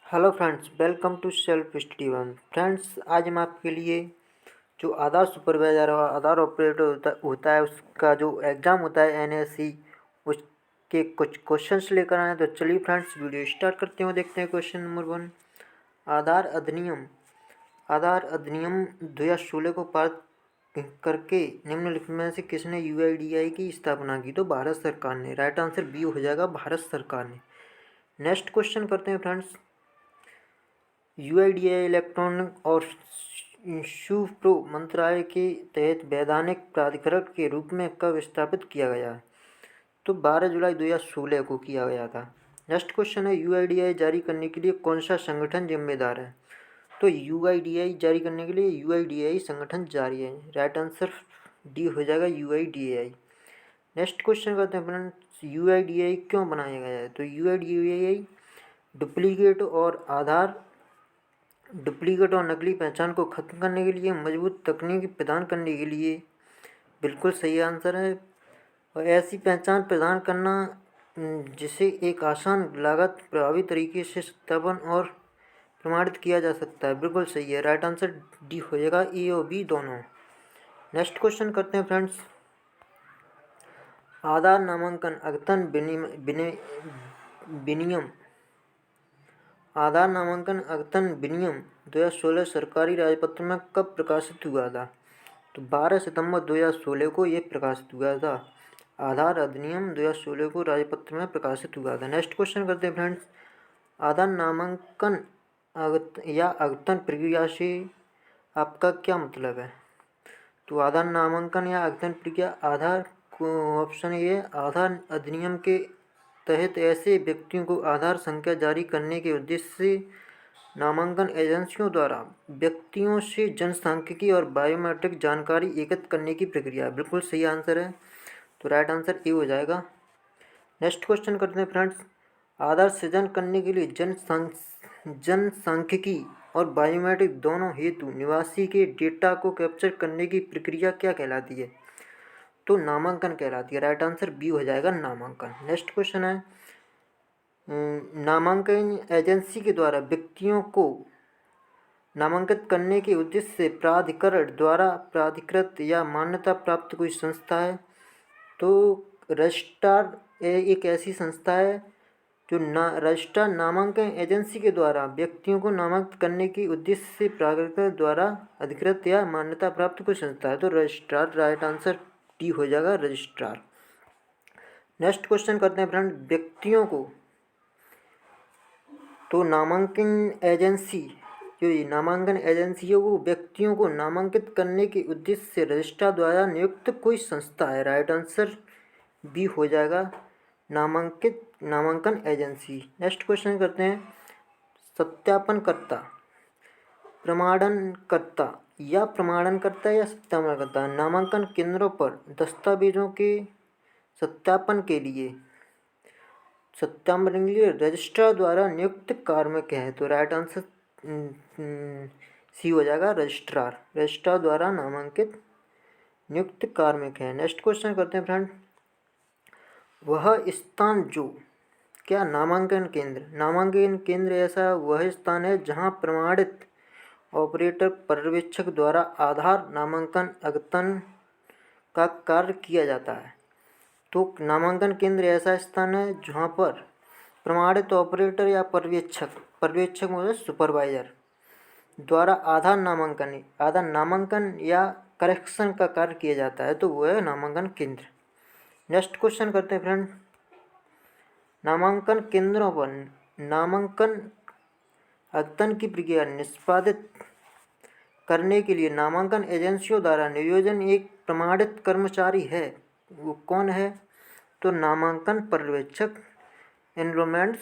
Hello friends, welcome to self study one. Friends, आज हम आपके लिए जो आधार सुपरवाइज़र और आधार ऑपरेटर होता है उसका जो एग्ज़ाम होता है एनएससी, उसके कुछ क्वेश्चंस लेकर आए हैं। तो चलिए फ्रेंड्स, वीडियो स्टार्ट करते हैं। देखते हैं क्वेश्चन नंबर 1। आधार अधिनियम आधार अधिनियम 2016 को पारित करके निम्नलिखित में से किसने यूआईडीआई की स्थापना की? तो भारत सरकार ने। राइट आंसर बी हो जाएगा, भारत सरकार ने। नेक्स्ट क्वेश्चन करते हैं फ्रेंड्स। यूआईडीआई इलेक्ट्रॉनिक और सुप्रो मंत्रालय के तहत वैधानिक प्राधिकरण के रूप में कब स्थापित किया गया है? तो 12 जुलाई 2016 को किया गया था। नेक्स्ट क्वेश्चन है, यूआईडीआई जारी करने के लिए कौन सा संगठन जिम्मेदार है? तो यूआईडीआई जारी करने के लिए यूआईडीआई संगठन जारी है। राइट आंसर डी हो जाएगा, यूआईडीआई। नेक्स्ट क्वेश्चन करते हैं फ्रेंड्स, यूआईडीआई क्यों बनाया गया है? तो यूआईडीआई डुप्लीकेट और नकली पहचान को खत्म करने के लिए, मजबूत तकनीक प्रदान करने के लिए। बिल्कुल सही आंसर है। और ऐसी पहचान प्रदान करना जिसे एक आसान, लागत प्रभावी तरीके से सत्यापन और प्रमाणित किया जा सकता है। बिल्कुल सही है। राइट आंसर डी हो जाएगा, ए और बी दोनों। नेक्स्ट क्वेश्चन करते हैं फ्रेंड्स। आधार नामांकन अद्यतन विनियम आधार नामांकन अद्यतन विनियम 2016 सरकारी राजपत्र में कब प्रकाशित हुआ था? तो 12 सितंबर 2016 को ये प्रकाशित हुआ था। आधार अधिनियम 2016 को राजपत्र में प्रकाशित हुआ था। नेक्स्ट क्वेश्चन करते हैं फ्रेंड्स। आधार नामांकन या अद्यतन प्रक्रिया से आपका क्या मतलब है? तो आधार नामांकन या अद्यतन प्रक्रिया, आधार को ऑप्शन ये, आधार अधिनियम के तहत ऐसे व्यक्तियों को आधार संख्या जारी करने के उद्देश्य से नामांकन एजेंसियों द्वारा व्यक्तियों से जनसांख्यिकी और बायोमेट्रिक जानकारी एकत्र करने की प्रक्रिया। बिल्कुल सही आंसर है। तो राइट आंसर ए हो जाएगा। नेक्स्ट क्वेश्चन करते हैं फ्रेंड्स। आधार सृजन करने के लिए जनसांख्यिकी और बायोमेट्रिक दोनों हेतु निवासी के डेटा को कैप्चर करने की प्रक्रिया क्या कहलाती है? तो नामांकन कहलाती है। राइट आंसर बी हो जाएगा, नामांकन। नेक्स्ट क्वेश्चन है, नामांकन एजेंसी के द्वारा व्यक्तियों को नामांकित करने के उद्देश्य से प्राधिकरण द्वारा प्राधिकृत या मान्यता प्राप्त कोई संस्था है? तो रजिस्ट्रार एक ऐसी संस्था है जो रजिस्ट्रार नामांकन एजेंसी के द्वारा व्यक्तियों को नामांकित करने के उद्देश्य से प्राधिकरण द्वारा अधिकृत या मान्यता प्राप्त कोई संस्था है। तो रजिस्ट्रार। राइट आंसर डी हो जाएगा, रजिस्ट्रार। नेक्स्ट क्वेश्चन करते हैं फ्रेंड, व्यक्तियों को तो नामांकन एजेंसी जो ये नामांकन एजेंसी है वो व्यक्तियों को नामांकित करने के उद्देश्य से रजिस्ट्रार द्वारा नियुक्त कोई संस्था है। राइट आंसर बी हो जाएगा, नामांकन एजेंसी। नेक्स्ट क्वेश्चन करते हैं, सत्यापनकर्ता, प्रमाणनकर्ता या सत्यापनकर्ता नामांकन केंद्रों पर दस्तावेजों के सत्यापन के लिए रजिस्ट्रार द्वारा नियुक्त कार्मिक है। तो राइट आंसर सी हो जाएगा, रजिस्ट्रार द्वारा नामांकित नियुक्त कार्मिक है। नेक्स्ट क्वेश्चन करते हैं फ्रेंड, वह स्थान जो क्या नामांकन केंद्र ऐसा वह स्थान है जहां प्रमाणित ऑपरेटर पर्यवेक्षक द्वारा आधार नामांकन अद्यतन का कार्य किया जाता है। तो नामांकन केंद्र ऐसा स्थान है जहाँ पर प्रमाणित ऑपरेटर या पर्यवेक्षक मतलब सुपरवाइजर द्वारा आधार नामांकन या करेक्शन का कार्य किया जाता है। तो वो है नामांकन केंद्र। नेक्स्ट क्वेश्चन करते हैं फ्रेंड, नामांकन केंद्रों पर नामांकन अद्यतन की प्रक्रिया निष्पादित करने के लिए नामांकन एजेंसियों द्वारा नियोजन एक प्रमाणित कर्मचारी है। वो कौन है? तो नामांकन पर्यवेक्षक, एनरोलमेंट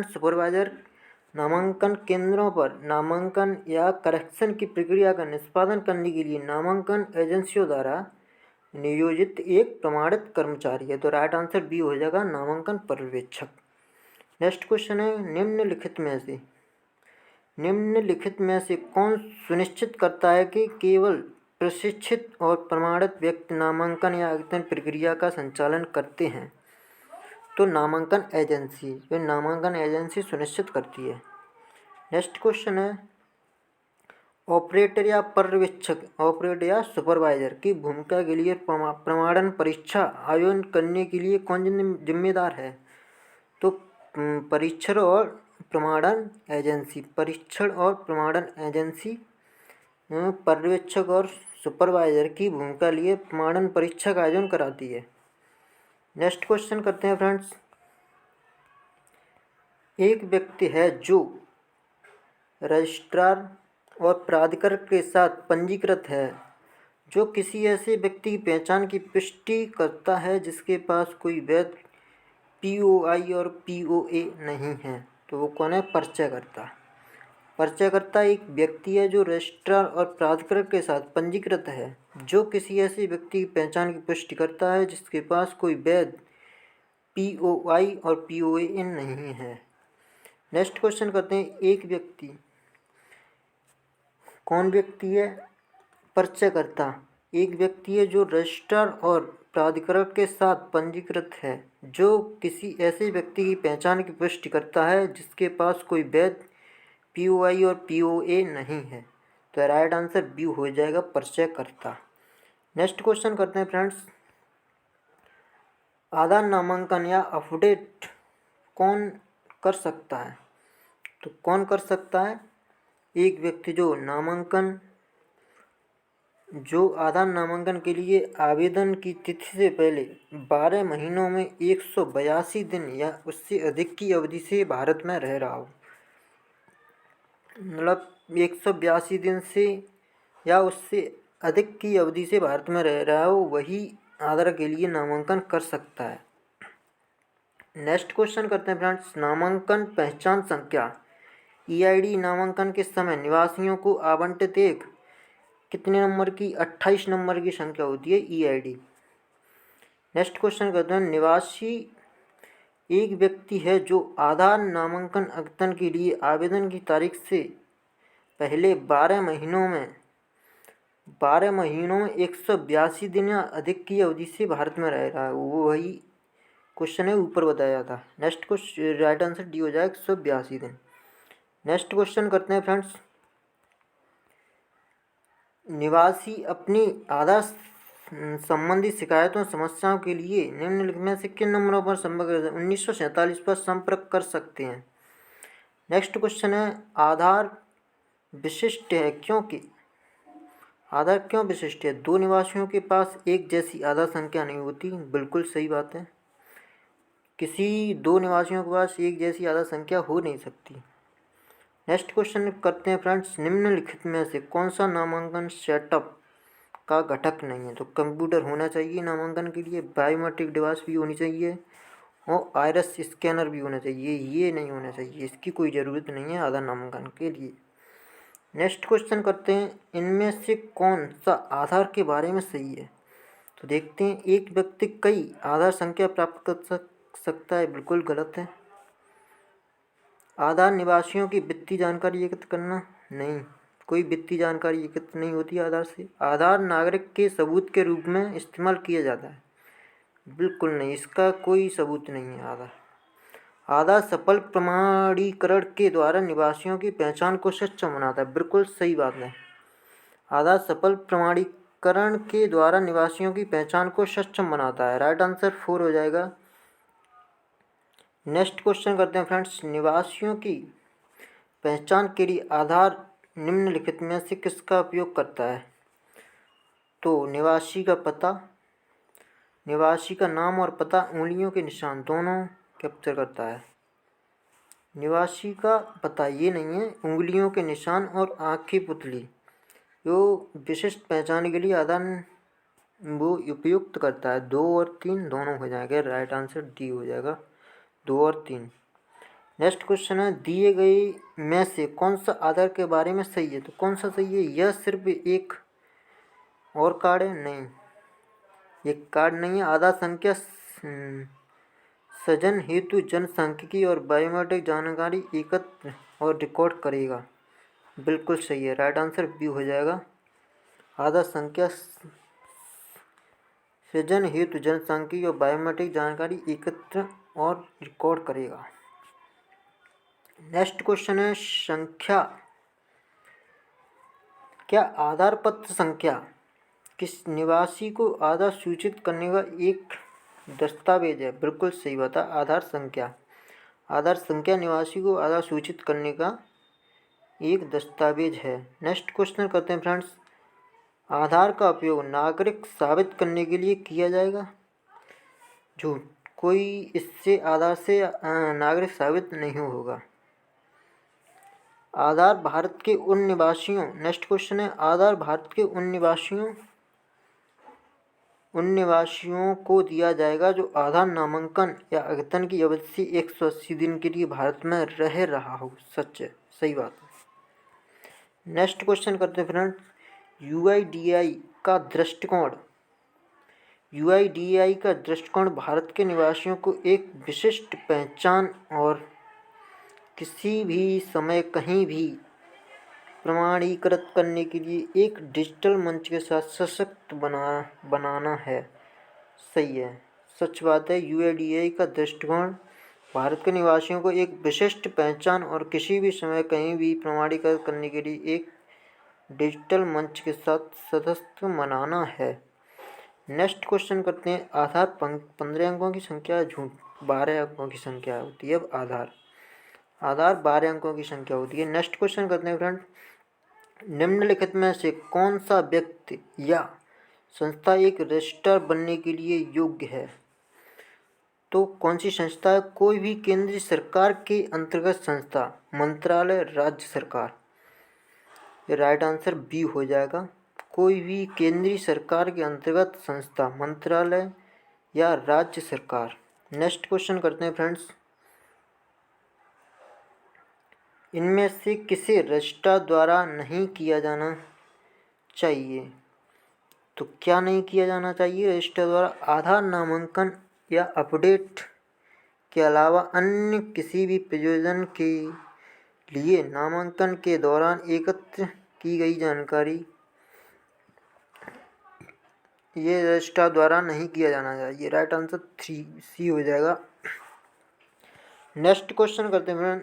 सुपरवाइजर नामांकन केंद्रों पर नामांकन या करेक्शन की प्रक्रिया का निष्पादन करने के लिए नामांकन एजेंसियों द्वारा नियोजित एक प्रमाणित कर्मचारी है। तो राइट आंसर बी हो जाएगा, नामांकन पर्यवेक्षक। नेक्स्ट क्वेश्चन है, निम्नलिखित में से कौन सुनिश्चित करता है कि केवल प्रशिक्षित और प्रमाणित व्यक्ति नामांकन या अद्यतन प्रक्रिया का संचालन करते हैं? तो नामांकन एजेंसी, जो नामांकन एजेंसी सुनिश्चित करती है। नेक्स्ट क्वेश्चन है, ऑपरेटर या पर्यवेक्षक, ऑपरेटर या सुपरवाइजर की भूमिका के लिए प्रमाणन परीक्षा आयोजन करने के लिए कौन जिम्मेदार है? तो परीक्षण और प्रमाणन एजेंसी, परीक्षण और प्रमाणन एजेंसी पर्यवेक्षक और सुपरवाइजर की भूमिका लिए प्रमाणन परीक्षा का आयोजन कराती है। नेक्स्ट क्वेश्चन करते हैं फ्रेंड्स, एक व्यक्ति है जो रजिस्ट्रार और प्राधिकरण के साथ पंजीकृत है, जो किसी ऐसे व्यक्ति की पहचान की पुष्टि करता है जिसके पास कोई वैध POI और POA नहीं है। तो वो कौन है? पर्चाकर्ता। पर्चाकर्ता एक व्यक्ति है जो रजिस्ट्रार और प्राधिकरण के साथ पंजीकृत है, जो किसी ऐसे व्यक्ति की पहचान की पुष्टि करता है जिसके पास कोई वैध POI और POA नहीं है। नेक्स्ट क्वेश्चन करते हैं, एक व्यक्ति, कौन व्यक्ति है? पर्चाकर्ता एक व्यक्ति है जो रजिस्ट्रार और प्राधिकरण के साथ पंजीकृत है, जो किसी ऐसे व्यक्ति की पहचान की पुष्टि करता है जिसके पास कोई वैध POI और POA नहीं है। तो राइट आंसर बी हो जाएगा, पर्चाकर्ता। नेक्स्ट क्वेश्चन करते हैं फ्रेंड्स, आधार नामांकन या अपडेट कौन कर सकता है? तो कौन कर सकता है? एक व्यक्ति जो आधार नामांकन के लिए आवेदन की तिथि से पहले 12 महीनों में 182 दिन या उससे अधिक की अवधि से भारत में रह रहा हो, मतलब 182 दिन से या उससे अधिक की अवधि से भारत में रह रहा हो, वही आधार के लिए नामांकन कर सकता है। नेक्स्ट क्वेश्चन करते हैं फ्रेंड्स, नामांकन पहचान संख्या EID नामांकन के समय निवासियों को आवंटित एक कितने नंबर की? 28 नंबर की संख्या होती है EID। नेक्स्ट क्वेश्चन करते हैं, निवासी एक व्यक्ति है जो आधार नामांकन अद्यतन के लिए आवेदन की तारीख से पहले 12 महीनों में 182 दिन या अधिक की अवधि से भारत में रह रहा है, वो वही क्वेश्चन है ऊपर बताया था। Next question right answer D हो जाएगा, 182 दिन। नेक्स्ट क्वेश्चन करते हैं फ्रेंड्स, निवासी अपनी आधार संबंधी शिकायतों समस्याओं के लिए निम्नलिखित में से किन नंबरों पर 1947 पर संपर्क कर सकते हैं? नेक्स्ट क्वेश्चन है, आधार विशिष्ट है क्योंकि आधार क्यों विशिष्ट है? दो निवासियों के पास एक जैसी आधार संख्या नहीं होती। बिल्कुल सही बात है, किसी दो निवासियों के पास एक जैसी आधार संख्या हो नहीं सकती। नेक्स्ट क्वेश्चन करते हैं फ्रेंड्स, निम्नलिखित में से कौन सा नामांकन सेटअप का घटक नहीं है? तो कंप्यूटर होना चाहिए नामांकन के लिए, बायोमेट्रिक डिवाइस भी होनी चाहिए और आइरिस स्कैनर भी होना चाहिए। ये नहीं होना चाहिए, इसकी कोई ज़रूरत नहीं है आधार नामांकन के लिए। नेक्स्ट क्वेश्चन करते हैं, इनमें से कौन सा आधार के बारे में सही है? तो देखते हैं, एक व्यक्ति कई आधार संख्या प्राप्त कर सकता है। बिल्कुल गलत है। आधार निवासियों की वित्तीय जानकारी एकत्र करना, नहीं, कोई वित्तीय जानकारी एकत्र नहीं होती आधार से। आधार नागरिक के सबूत के रूप में इस्तेमाल किया जाता है, बिल्कुल नहीं, इसका कोई सबूत नहीं है आधार। आधार सफल प्रमाणीकरण के द्वारा निवासियों की पहचान को सक्षम बनाता है। बिल्कुल सही बात है, आधार सफल प्रमाणीकरण के द्वारा निवासियों की पहचान को सक्षम बनाता है। राइट आंसर 4 हो जाएगा। नेक्स्ट क्वेश्चन करते हैं फ्रेंड्स, निवासियों की पहचान के लिए आधार निम्नलिखित में से किसका उपयोग करता है? तो निवासी का पता, निवासी का नाम और पता, उंगलियों के निशान दोनों कैप्चर करता है। निवासी का पता ये नहीं है, उंगलियों के निशान और आँख की पुतली जो विशिष्ट पहचान के लिए आधार वो उपयुक्त करता है। 2 और 3 दोनों हो जाएंगे। राइट आंसर डी हो जाएगा, 2 और 3। नेक्स्ट क्वेश्चन है, दिए गए में से कौन सा आधार के बारे में सही है? तो कौन सा सही है? यह सिर्फ एक और कार्ड है, नहीं, ये कार्ड नहीं है। आधार संख्या सृजन हेतु जनसांख्यिकी और बायोमेट्रिक जानकारी एकत्र और रिकॉर्ड करेगा। बिल्कुल सही है, राइट आंसर बी हो जाएगा। आधार संख्या सृजन हेतु जनसांख्यिकी और बायोमेट्रिक जानकारी एकत्र और रिकॉर्ड करेगा। नेक्स्ट क्वेश्चन है संख्या। क्या आधार पत्र संख्या किस निवासी को आधार सूचित करने का एक दस्तावेज है? बिल्कुल सही बात है, आधार संख्या। आधार संख्या निवासी को आधार सूचित करने का एक दस्तावेज है। नेक्स्ट क्वेश्चन करते हैं फ्रेंड्स। आधार का उपयोग नागरिक साबित करने के लिए किया जाएगा? झूठ, कोई इससे आधार से नागरिक साबित नहीं होगा। आधार भारत के उन निवासियों, नेक्स्ट क्वेश्चन है, आधार भारत के उन निवासियों को दिया जाएगा जो आधार नामांकन या अद्यतन की अवधि से 180 दिन के लिए भारत में रह रहा हो। सच है, सही बात है। नेक्स्ट क्वेश्चन करते हैं फ्रेंड्स। यूआईडीएआई का दृष्टिकोण भारत के निवासियों को एक विशिष्ट पहचान और किसी भी समय कहीं भी प्रमाणीकृत करने के लिए एक डिजिटल मंच के साथ सशक्त बनाना है। सही है, सच बात है। यूआईडीएआई का दृष्टिकोण भारत के निवासियों को एक विशिष्ट पहचान और किसी भी समय कहीं भी प्रमाणीकृत करने के लिए एक डिजिटल मंच के साथ सशक्त बनाना है। नेक्स्ट क्वेश्चन करते हैं। आधार 15 अंकों की संख्या है? झूठ, 12 अंकों की संख्या होती है। अब आधार 12 अंकों की संख्या होती है। नेक्स्ट क्वेश्चन करते हैं फ्रेंड। निम्नलिखित में से कौन सा व्यक्ति या संस्था एक रजिस्ट्रार बनने के लिए योग्य है? तो कौन सी संस्था है? कोई भी केंद्रीय सरकार के अंतर्गत संस्था, मंत्रालय, राज्य सरकार। राइट आंसर बी हो जाएगा। कोई भी केंद्रीय सरकार के अंतर्गत संस्था, मंत्रालय या राज्य सरकार। नेक्स्ट क्वेश्चन करते हैं फ्रेंड्स। इनमें से किसे रजिस्ट्रार द्वारा नहीं किया जाना चाहिए? तो क्या नहीं किया जाना चाहिए रजिस्ट्रार द्वारा? आधार नामांकन या अपडेट के अलावा अन्य किसी भी प्रयोजन के लिए नामांकन के दौरान एकत्र की गई जानकारी, ये रजिस्ट्रार द्वारा नहीं किया जाना चाहिए। राइट आंसर 3C हो जाएगा। नेक्स्ट क्वेश्चन करते हैं।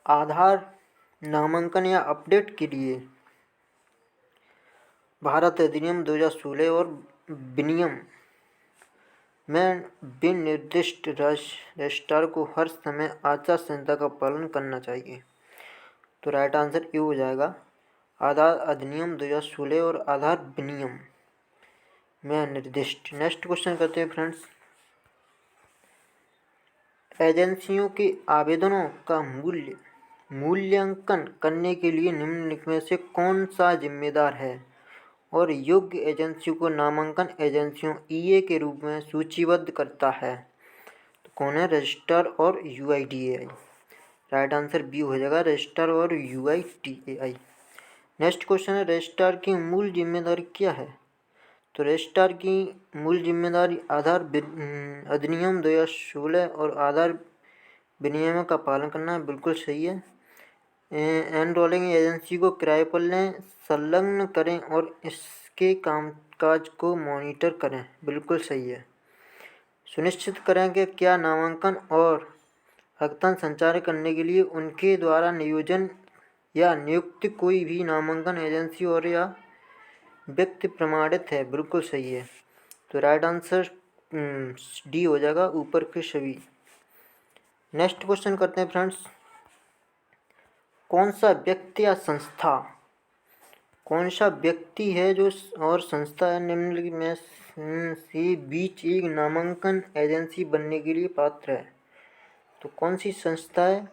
आधार नामांकन या अपडेट के लिए भारत अधिनियम 2016 और विनियम में विनिर्दिष्ट रजिस्ट्रार को हर समय आचार संहिता का पालन करना चाहिए। तो राइट आंसर ये हो जाएगा। आधार अधिनियम 2016 और आधार विनियम में निर्दिष्ट। नेक्स्ट क्वेश्चन करते हैं फ्रेंड्स। एजेंसियों के आवेदनों का मूल्यांकन करने के लिए निम्नलिखित में से कौन सा जिम्मेदार है और योग्य एजेंसियों को नामांकन एजेंसियों ईए के रूप में सूचीबद्ध करता है? तो कौन है? रजिस्ट्रार और यूआईडीएआई। राइट आंसर बी हो जाएगा, रजिस्ट्रार और यूआईडीएआई। नेक्स्ट क्वेश्चन है। रजिस्ट्रार की मूल जिम्मेदारी क्या है? तो रजिस्ट्रार की मूल जिम्मेदारी आधार अधिनियम 2016 और आधार विनियम का पालन करना है। बिल्कुल सही है। एनरोलिंग एजेंसी को किराए पर लें, संलग्न करें और इसके कामकाज को मॉनिटर करें। बिल्कुल सही है। सुनिश्चित करें कि क्या नामांकन और अद्यतन संचार करने के लिए उनके द्वारा नियोजन या नियुक्ति कोई भी नामांकन एजेंसी और या व्यक्ति प्रमाणित है। बिल्कुल सही है। तो राइट आंसर डी हो जाएगा, ऊपर के सभी। नेक्स्ट क्वेश्चन करते हैं फ्रेंड्स। कौन सा व्यक्ति या संस्था, कौन सा व्यक्ति है जो और संस्था है निम्नलिखित में से बीच एक नामांकन एजेंसी बनने के लिए पात्र है? तो कौन सी संस्था है?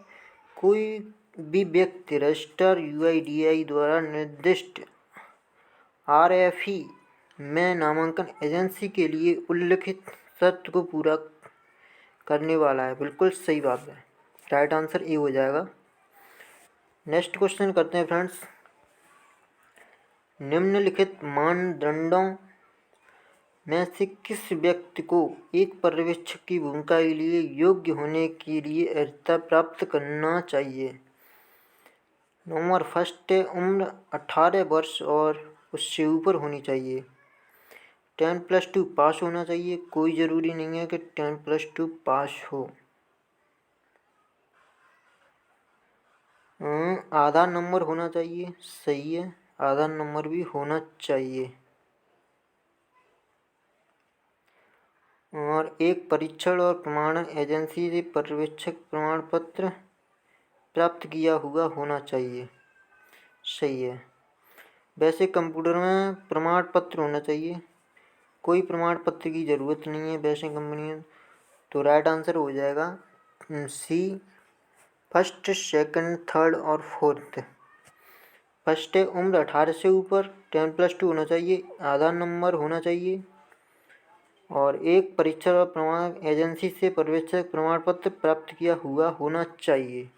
कोई भी व्यक्ति रजिस्ट्रार यूआईडीएआई द्वारा निर्दिष्ट आरएफई में नामांकन एजेंसी के लिए उल्लिखित शर्त को पूरा करने वाला है। बिल्कुल सही बात है। राइट आंसर ए हो जाएगा। नेक्स्ट क्वेश्चन करते हैं फ्रेंड्स। निम्नलिखित मानदंडों में से किस व्यक्ति को एक पर्यवेक्षक की भूमिका के लिए योग्य होने के लिए अर्हता प्राप्त करना चाहिए? नंबर फर्स्ट है, उम्र 18 वर्ष और उससे ऊपर होनी चाहिए। 10+2 पास होना चाहिए, कोई ज़रूरी नहीं है कि 10+2 पास हो। आधार नंबर होना चाहिए, सही है, आधार नंबर भी होना चाहिए। और एक परीक्षण और प्रमाणन एजेंसी से पर्यवेक्षक प्रमाण पत्र प्राप्त किया हुआ होना चाहिए, सही है। वैसे कंप्यूटर में प्रमाण पत्र होना चाहिए, कोई प्रमाण पत्र की ज़रूरत नहीं है वैसे कंपनी में। तो राइट आंसर हो जाएगा सी, फर्स्ट, सेकंड, थर्ड और फोर्थ। फर्स्ट है उम्र 18 से ऊपर, 10+2 होना चाहिए, आधार नंबर होना चाहिए, और एक परीक्षा और प्रमाण एजेंसी से पर्यवेक्षक प्रमाण पत्र प्राप्त किया हुआ होना चाहिए।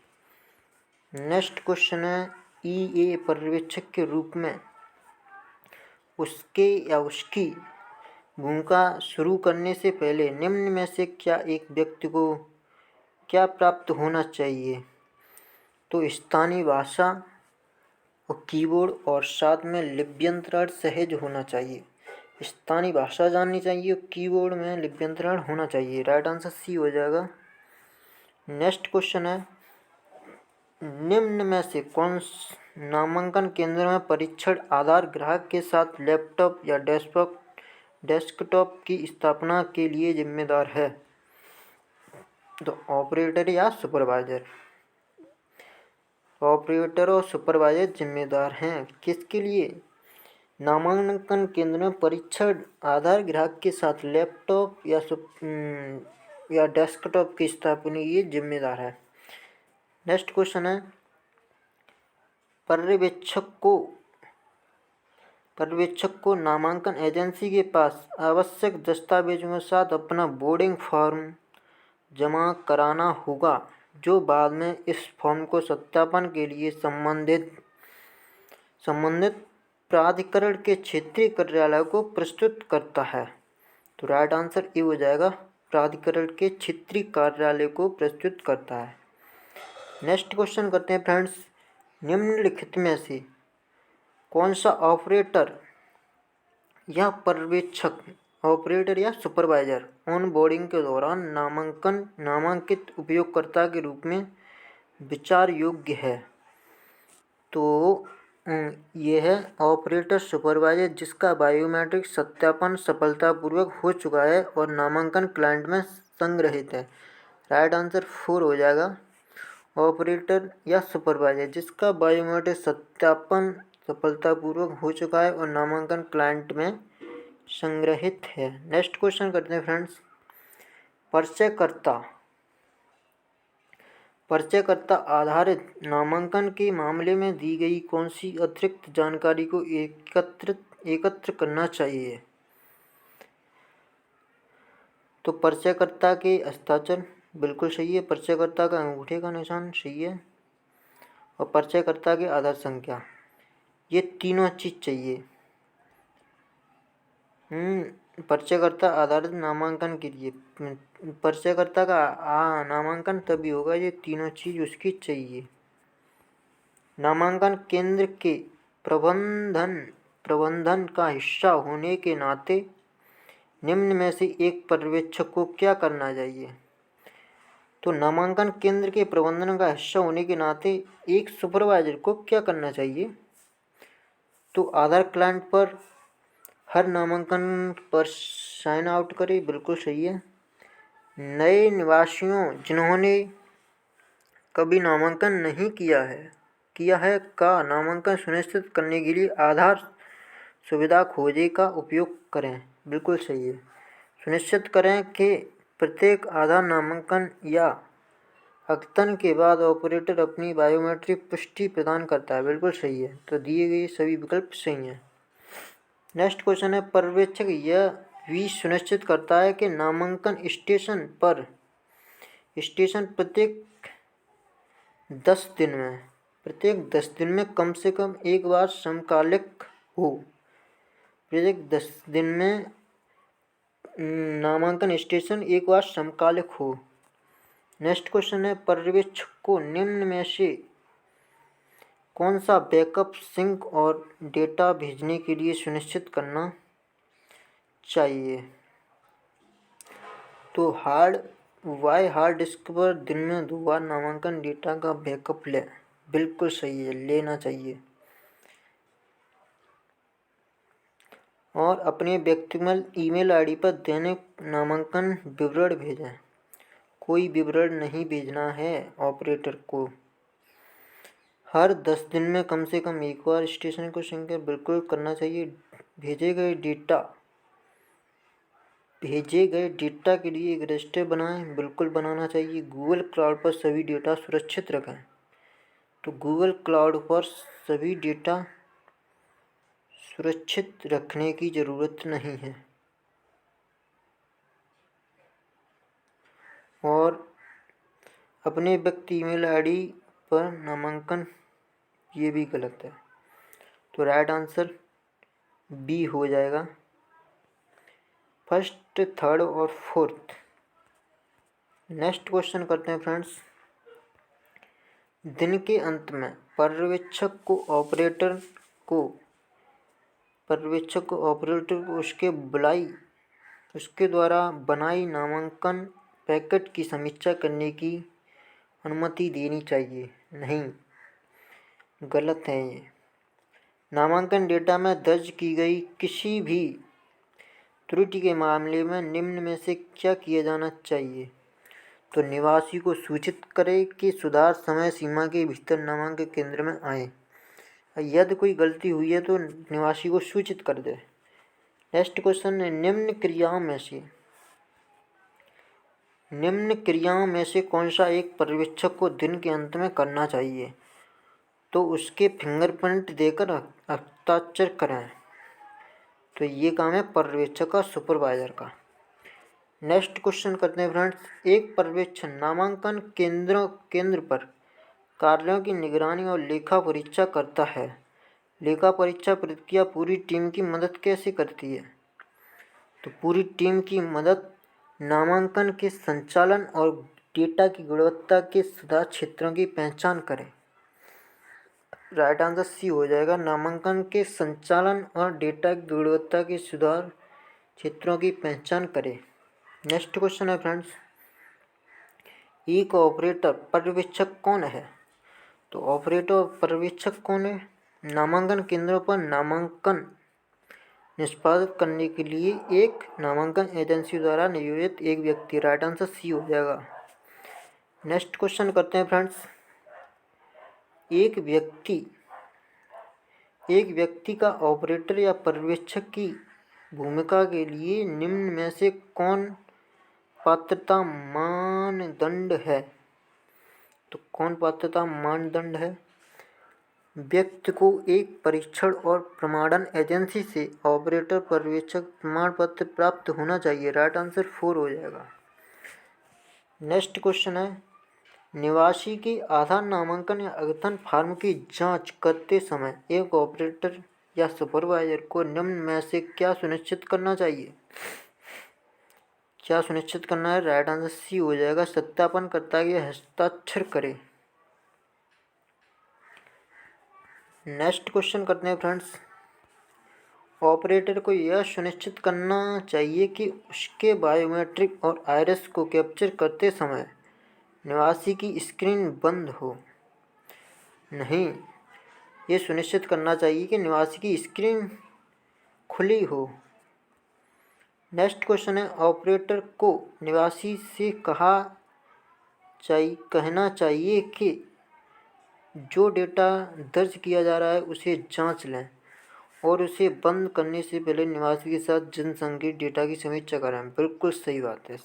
नेक्स्ट क्वेश्चन है ईए पर्यवेक्षक के रूप में उसके या उसकी भूमिका शुरू करने से पहले निम्न में से क्या एक व्यक्ति को क्या प्राप्त होना चाहिए? तो स्थानीय भाषा और कीबोर्ड और साथ में लिप्यंतरण सहज होना चाहिए। स्थानीय भाषा जाननी चाहिए और कीबोर्ड में लिप्यंतरण होना चाहिए। राइट आंसर सी हो जाएगा। नेक्स्ट क्वेश्चन है निम्न में से कौन नामांकन केंद्र में परीक्षण आधार ग्राहक के साथ लैपटॉप या डेस्कटॉप की स्थापना के लिए जिम्मेदार है? तो ऑपरेटर या सुपरवाइजर। ऑपरेटर और सुपरवाइजर जिम्मेदार हैं किसके लिए? नामांकन केंद्र में परीक्षण आधार ग्राहक के साथ लैपटॉप या डेस्कटॉप की स्थापना के लिए जिम्मेदार है। नेक्स्ट क्वेश्चन है पर्यवेक्षक को नामांकन एजेंसी के पास आवश्यक दस्तावेजों के साथ अपना बोर्डिंग फॉर्म जमा कराना होगा, जो बाद में इस फॉर्म को सत्यापन के लिए संबंधित प्राधिकरण के क्षेत्रीय कार्यालय को प्रस्तुत करता है। तो राइट आंसर ये हो जाएगा, प्राधिकरण के क्षेत्रीय कार्यालय को प्रस्तुत करता है। नेक्स्ट क्वेश्चन करते हैं फ्रेंड्स, निम्नलिखित में से कौन सा ऑपरेटर या पर्यवेक्षक, ऑपरेटर या सुपरवाइजर ऑन बोर्डिंग के दौरान नामांकित उपयोगकर्ता के रूप में विचार योग्य है? तो यह है ऑपरेटर सुपरवाइजर जिसका बायोमेट्रिक सत्यापन सफलतापूर्वक हो चुका है और नामांकन क्लाइंट में संग्रहित है। राइट आंसर 4 हो जाएगा। ऑपरेटर या सुपरवाइजर जिसका बायोमेट्रिक सत्यापन सफलतापूर्वक हो चुका है और नामांकन क्लाइंट में संग्रहित है। नेक्स्ट क्वेश्चन करते हैं फ्रेंड्स, परिचयकर्ता आधारित नामांकन के मामले में दी गई कौन सी अतिरिक्त जानकारी को एकत्र करना चाहिए? तो परिचयकर्ता के हस्ताक्षर बिल्कुल सही है, परिचयकर्ता का अंगूठे का निशान सही है, और परिचयकर्ता की आधार संख्या, ये तीनों चीज़ चाहिए। परिचयकर्ता आधारित नामांकन के लिए परिचयकर्ता का नामांकन तभी होगा ये तीनों चीज़ उसकी चाहिए। नामांकन केंद्र के प्रबंधन का हिस्सा होने के नाते निम्न में से एक पर्यवेक्षक को क्या करना चाहिए? तो नामांकन केंद्र के प्रबंधन का हिस्सा होने के नाते एक सुपरवाइजर को क्या करना चाहिए? तो आधार क्लाइंट पर हर नामांकन पर साइन आउट करे, बिल्कुल सही है। नए निवासियों जिन्होंने कभी नामांकन नहीं किया है का नामांकन सुनिश्चित करने के लिए आधार सुविधा खोजे का उपयोग करें, बिल्कुल सही है। सुनिश्चित करें कि प्रत्येक आधार नामांकन या अद्यतन के बाद ऑपरेटर अपनी बायोमेट्रिक पुष्टि प्रदान करता है, बिल्कुल सही है। तो दिए गए सभी विकल्प सही हैं। नेक्स्ट क्वेश्चन है पर्यवेक्षक यह भी सुनिश्चित करता है कि नामांकन स्टेशन प्रत्येक 10 दिन में कम से कम एक बार समकालिक हो। प्रत्येक 10 दिन में नामांकन स्टेशन एक बार समकालिक हो। नेक्स्ट क्वेश्चन है पर्यवेक्षक को निम्न में से कौन सा बैकअप सिंक और डेटा भेजने के लिए सुनिश्चित करना चाहिए। तो हार्ड डिस्क पर दिन में 2 बार नामांकन डेटा का बैकअप लें। बिल्कुल सही है, लेना चाहिए। और अपने व्यक्तिगत ईमेल आईडी पर दैनिक नामांकन विवरण भेजें। कोई विवरण नहीं भेजना है ऑपरेटर को। हर 10 दिन में कम से कम एक बार स्टेशन को संख्या बिल्कुल करना चाहिए। भेजे गए डेटा के लिए एक रजिस्टर बनाएं। बिल्कुल बनाना चाहिए। गूगल क्लाउड पर सभी डेटा सुरक्षित रखें। तो गूगल क्लाउड पर सभी डेटा सुरक्षित रखने की ज़रूरत नहीं है। और अपने व्यक्ति ईमेल आईडी पर नामांकन, ये भी गलत है। तो राइट आंसर बी हो जाएगा, फर्स्ट, थर्ड और फोर्थ। नेक्स्ट क्वेश्चन करते हैं फ्रेंड्स। दिन के अंत में पर्यवेक्षक को ऑपरेटर को उसके द्वारा बनाई नामांकन पैकेट की समीक्षा करने की अनुमति देनी चाहिए। नहीं, गलत है ये। नामांकन डेटा में दर्ज की गई किसी भी त्रुटि के मामले में निम्न में से क्या किया जाना चाहिए? तो निवासी को सूचित करें कि सुधार समय सीमा के भीतर नामांकन केंद्र में आए। यदि कोई गलती हुई है तो निवासी को सूचित कर दे। नेक्स्ट क्वेश्चन है, निम्न क्रियाओं में से कौन सा एक पर्यवेक्षक को दिन के अंत में करना चाहिए? तो उसके फिंगरप्रिंट देकर हस्ताक्षर करें। तो ये काम है पर्यवेक्षक का, सुपरवाइजर का। नेक्स्ट क्वेश्चन करते हैं फ्रेंड्स। एक पर्यवेक्षक नामांकन केंद्र पर कार्यों की निगरानी और लेखा परीक्षा करता है। लेखा परीक्षा प्रक्रिया पूरी टीम की मदद कैसे करती है? तो पूरी टीम की मदद नामांकन के संचालन और डेटा की गुणवत्ता के सुधार क्षेत्रों की पहचान करें। राइट आंसर सी हो जाएगा, नामांकन के संचालन और डेटा की गुणवत्ता के सुधार क्षेत्रों की पहचान करें। नेक्स्ट क्वेश्चन है फ्रेंड्स, एक ऑपरेटर पर्यवेक्षक कौन है? तो ऑपरेटर पर्यवेक्षक कौन है? नामांकन केंद्रों पर नामांकन निष्पादित करने के लिए एक नामांकन एजेंसी द्वारा नियोजित एक व्यक्ति। राइट आंसर सी हो जाएगा। नेक्स्ट क्वेश्चन करते हैं फ्रेंड्स। एक व्यक्ति का ऑपरेटर या पर्यवेक्षक की भूमिका के लिए निम्न में से कौन पात्रता मानदंड है? तो कौन पात्रता मानदंड है? व्यक्ति को एक परीक्षण और प्रमाणन एजेंसी से ऑपरेटर पर्यवेक्षक प्रमाण पत्र प्राप्त होना चाहिए। राइट आंसर 4 हो जाएगा। नेक्स्ट क्वेश्चन है, निवासी के आधार नामांकन या अद्यतन फॉर्म की जांच करते समय एक ऑपरेटर या सुपरवाइजर को निम्न में से क्या सुनिश्चित करना चाहिए? क्या सुनिश्चित करना है? राइट आंसर सी हो जाएगा, सत्यापनकर्ता के हस्ताक्षर करें। नेक्स्ट क्वेश्चन करते हैं फ्रेंड्स। ऑपरेटर को यह सुनिश्चित करना चाहिए कि उसके बायोमेट्रिक और आइरिस को कैप्चर करते समय निवासी की स्क्रीन बंद हो। नहीं, ये सुनिश्चित करना चाहिए कि निवासी की स्क्रीन खुली हो। नेक्स्ट क्वेश्चन है, ऑपरेटर को निवासी से कहना चाहिए कि जो डेटा दर्ज किया जा रहा है उसे जांच लें और उसे बंद करने से पहले निवासी के साथ जनसांख्यिकीय डेटा की समीक्षा करें। बिल्कुल सही बात है।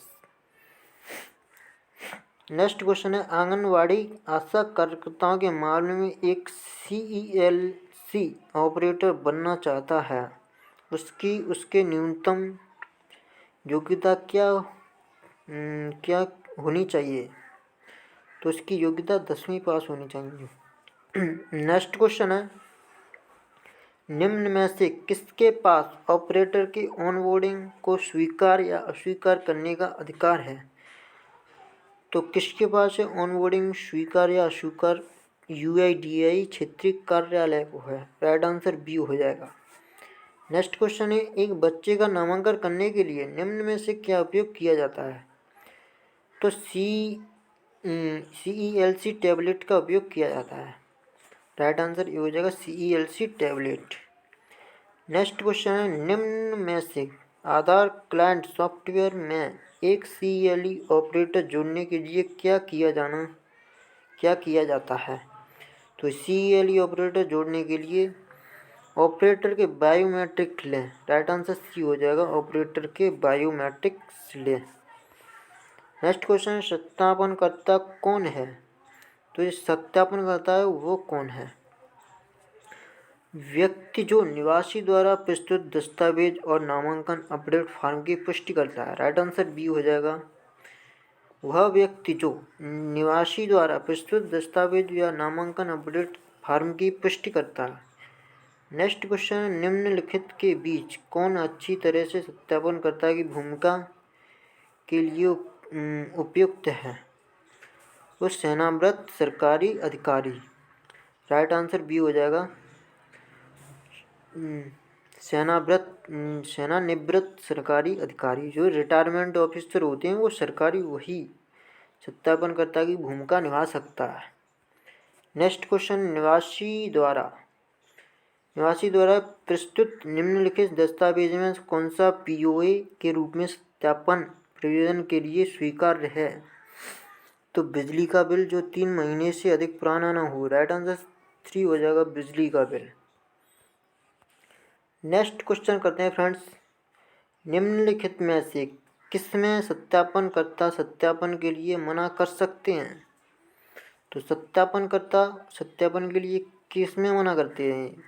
नेक्स्ट क्वेश्चन है, आंगनवाड़ी आशा कार्यकर्ताओं के मामले में एक CELC ऑपरेटर बनना चाहता है, उसके न्यूनतम योग्यता क्या होनी चाहिए? तो उसकी योग्यता 10वीं पास होनी चाहिए। नेक्स्ट क्वेश्चन है, निम्न में से किसके पास ऑपरेटर के ऑनबोर्डिंग को स्वीकार या अस्वीकार करने का अधिकार है? तो किसके पास है ऑनबोर्डिंग स्वीकार या अस्वीकार? UIDAI क्षेत्रीय कार्यालय को है। राइट आंसर बी हो जाएगा। नेक्स्ट क्वेश्चन है, एक बच्चे का नामांकन करने के लिए निम्न में से क्या उपयोग किया जाता है? तो CELC टैबलेट का उपयोग किया जाता है। राइट आंसर ये हो जाएगा CELC टैबलेट। नेक्स्ट क्वेश्चन है, निम्न में से आधार क्लाइंट सॉफ्टवेयर में एक CLE ऑपरेटर जोड़ने के लिए क्या किया जाता है? तो CLE ऑपरेटर जोड़ने के लिए ऑपरेटर के बायोमेट्रिक लें। राइट आंसर सी हो जाएगा, ऑपरेटर के बायोमेट्रिक्स लें। नेक्स्ट क्वेश्चन, सत्यापनकर्ता कौन है? तो ये सत्यापनकर्ता है वो कौन है? व्यक्ति जो निवासी द्वारा प्रस्तुत दस्तावेज और नामांकन अपडेट फॉर्म की पुष्टि करता है। राइट आंसर बी हो जाएगा, वह व्यक्ति जो निवासी द्वारा प्रस्तुत दस्तावेज या नामांकन अपडेट फॉर्म की पुष्टि करता है। नेक्स्ट क्वेश्चन, निम्नलिखित के बीच कौन अच्छी तरह से सत्यापनकर्ता की भूमिका के लिए उपयुक्त है? वो सेवानिवृत्त सरकारी अधिकारी। राइट आंसर बी हो जाएगा, सेवानिवृत्त सरकारी अधिकारी। जो रिटायरमेंट ऑफिसर होते हैं वो सरकारी, वही सत्यापनकर्ता की भूमिका निभा सकता है। नेक्स्ट क्वेश्चन, निवासी द्वारा प्रस्तुत निम्नलिखित दस्तावेज में कौन सा POA के रूप में सत्यापन प्रयोजन के लिए स्वीकार्य है? तो बिजली का बिल जो 3 महीने से अधिक पुराना ना हो। राइट आंसर 3 हो जाएगा, बिजली का बिल। नेक्स्ट क्वेश्चन करते हैं फ्रेंड्स, निम्नलिखित में से किसमें सत्यापनकर्ता सत्यापन के लिए मना कर सकते हैं? तो सत्यापनकर्ता सत्यापन के लिए किसमें मना करते हैं?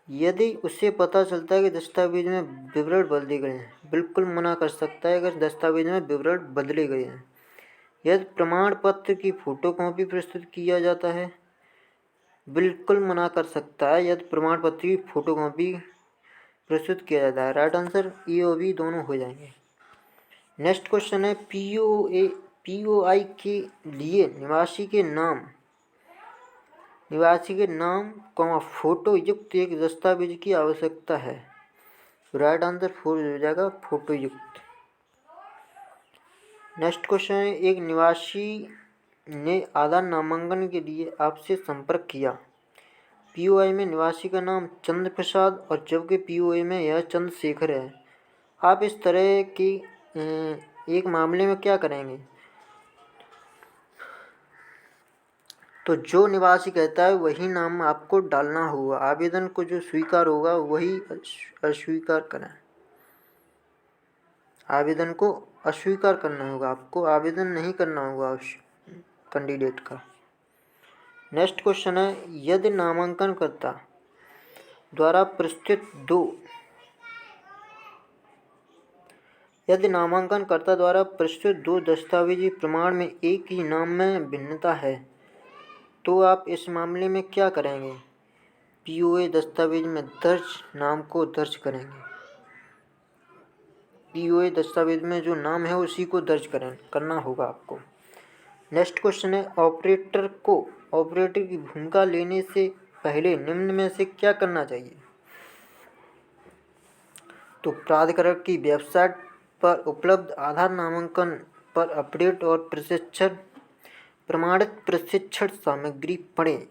यदि उसे पता चलता है कि दस्तावेज में विवरण बदले गए हैं, बिल्कुल मना कर सकता है अगर दस्तावेज में विवरण बदले गए हैं। यदि प्रमाण पत्र की फोटोकॉपी प्रस्तुत किया जाता है, बिल्कुल मना कर सकता है यदि प्रमाण पत्र की फोटोकॉपी प्रस्तुत किया जाता है। राइट आंसर ए और बी दोनों हो जाएंगे। नेक्स्ट क्वेश्चन है, POI के लिए निवासी के नाम फोटो युक्त एक दस्तावेज की आवश्यकता है। राइट आंसर 4 हो जाएगा, फोटो युक्त। नेक्स्ट क्वेश्चन है, एक निवासी ने आधार नामांकन के लिए आपसे संपर्क किया। POI में निवासी का नाम चंद्र प्रसाद और जबकि POI में यह चंद्रशेखर है। आप इस तरह की एक मामले में क्या करेंगे? तो जो निवासी कहता है वही नाम आपको डालना होगा। आवेदन को जो स्वीकार होगा वही अस्वीकार करें। आवेदन को अस्वीकार करना होगा, आपको आवेदन नहीं करना होगा उस कैंडिडेट का। नेक्स्ट क्वेश्चन है, यदि नामांकनकर्ता द्वारा प्रस्तुत दो दस्तावेजी प्रमाण में एक ही नाम में भिन्नता है तो आप इस मामले में क्या करेंगे? POA दस्तावेज में दर्ज नाम को दर्ज करेंगे। POA दस्तावेज में जो नाम है उसी को दर्ज करना होगा आपको। नेक्स्ट क्वेश्चन है, ऑपरेटर की भूमिका लेने से पहले निम्न में से क्या करना चाहिए? तो प्राधिकरण की वेबसाइट पर उपलब्ध आधार नामांकन पर अपडेट और प्रमाणित प्रशिक्षण सामग्री पढ़ें।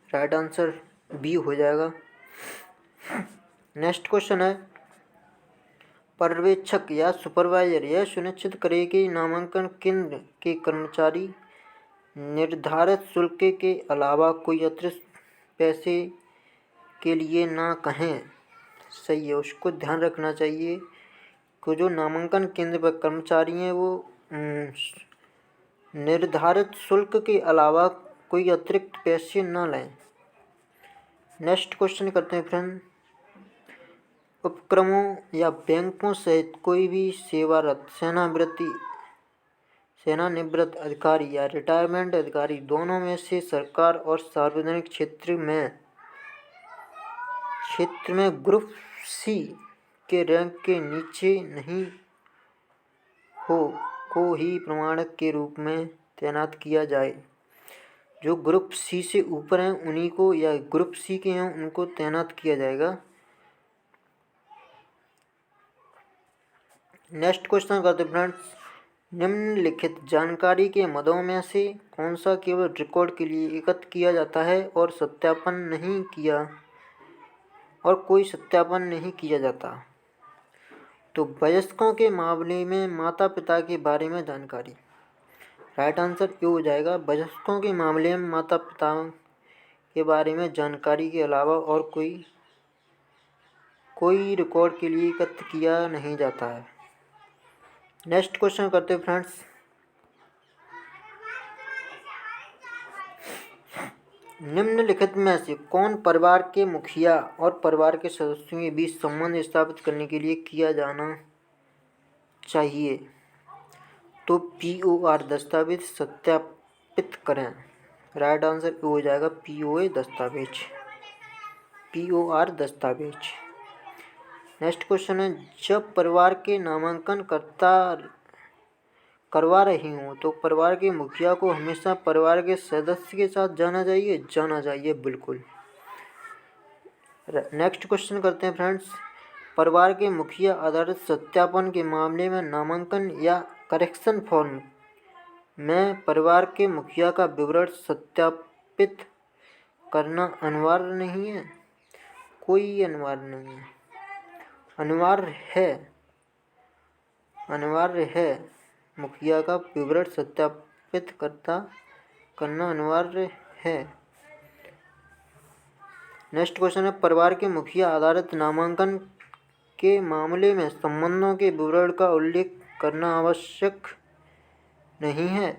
राइट आंसर बी हो जाएगा। नेक्स्ट क्वेश्चन है, पर्यवेक्षक या सुपरवाइजर यह सुनिश्चित करे कि नामांकन केंद्र के कर्मचारी निर्धारित शुल्क के अलावा कोई अतिरिक्त पैसे के लिए ना कहें। सही है, उसको ध्यान रखना चाहिए कि जो नामांकन केंद्र पर कर्मचारी हैं वो निर्धारित शुल्क के अलावा कोई अतिरिक्त पैसे ना लें। नेक्स्ट क्वेश्चन करते हैं फ्रेंड, उपक्रमों या बैंकों सहित कोई भी सेवारत सेवानिवृत्त अधिकारी या रिटायरमेंट अधिकारी दोनों में से सरकार और सार्वजनिक क्षेत्र में ग्रुप C के रैंक के नीचे नहीं को ही प्रमाणक के रूप में तैनात किया जाए। जो ग्रुप C से ऊपर हैं उन्हीं को, या ग्रुप C के हैं उनको तैनात किया जाएगा नेक्स्ट क्वेश्चन करते फ्रेंड्स, निम्नलिखित जानकारी के मदों में से कौन सा केवल रिकॉर्ड के लिए एकत्र किया जाता है और कोई सत्यापन नहीं किया जाता? तो वयस्कों के मामले में माता पिता के बारे में जानकारी। राइट आंसर ये हो जाएगा, वयस्कों के मामले में माता पिता के बारे में जानकारी के अलावा और कोई रिकॉर्ड के लिए एकत्र किया नहीं जाता है। नेक्स्ट क्वेश्चन करते हैं फ्रेंड्स, निम्नलिखित में से कौन परिवार के मुखिया और परिवार के सदस्यों के बीच संबंध स्थापित करने के लिए किया जाना चाहिए? तो POR दस्तावेज सत्यापित करें। राइट आंसर हो जाएगा POA दस्तावेज, POR दस्तावेज। नेक्स्ट क्वेश्चन है, जब परिवार के नामांकन करवा रही हूँ तो परिवार के मुखिया को हमेशा परिवार के सदस्य के साथ जाना चाहिए, बिल्कुल। नेक्स्ट क्वेश्चन करते हैं फ्रेंड्स, परिवार के मुखिया आधारित सत्यापन के मामले में नामांकन या करेक्शन फॉर्म में परिवार के मुखिया का विवरण सत्यापित करना अनिवार्य नहीं है? कोई अनिवार्य नहीं है, अनिवार्य है। मुखिया का विवरण सत्यापित करना अनिवार्य है। नेक्स्ट क्वेश्चन है, परिवार के मुखिया आधारित नामांकन के मामले में संबंधों के विवरण का उल्लेख करना आवश्यक नहीं है?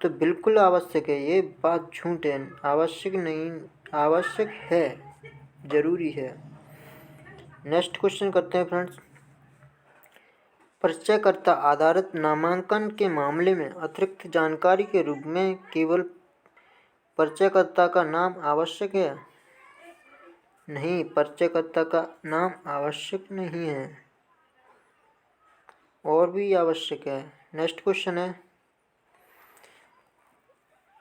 तो बिल्कुल आवश्यक है, ये बात झूठ है। आवश्यक नहीं, आवश्यक है, जरूरी है। नेक्स्ट क्वेश्चन करते हैं फ्रेंड्स, परिचयकर्ता आधारित नामांकन के मामले में अतिरिक्त जानकारी के रूप में केवल परिचयकर्ता का नाम आवश्यक है? नहीं, परिचयकर्ता का नाम आवश्यक नहीं है, और भी आवश्यक है। नेक्स्ट क्वेश्चन है,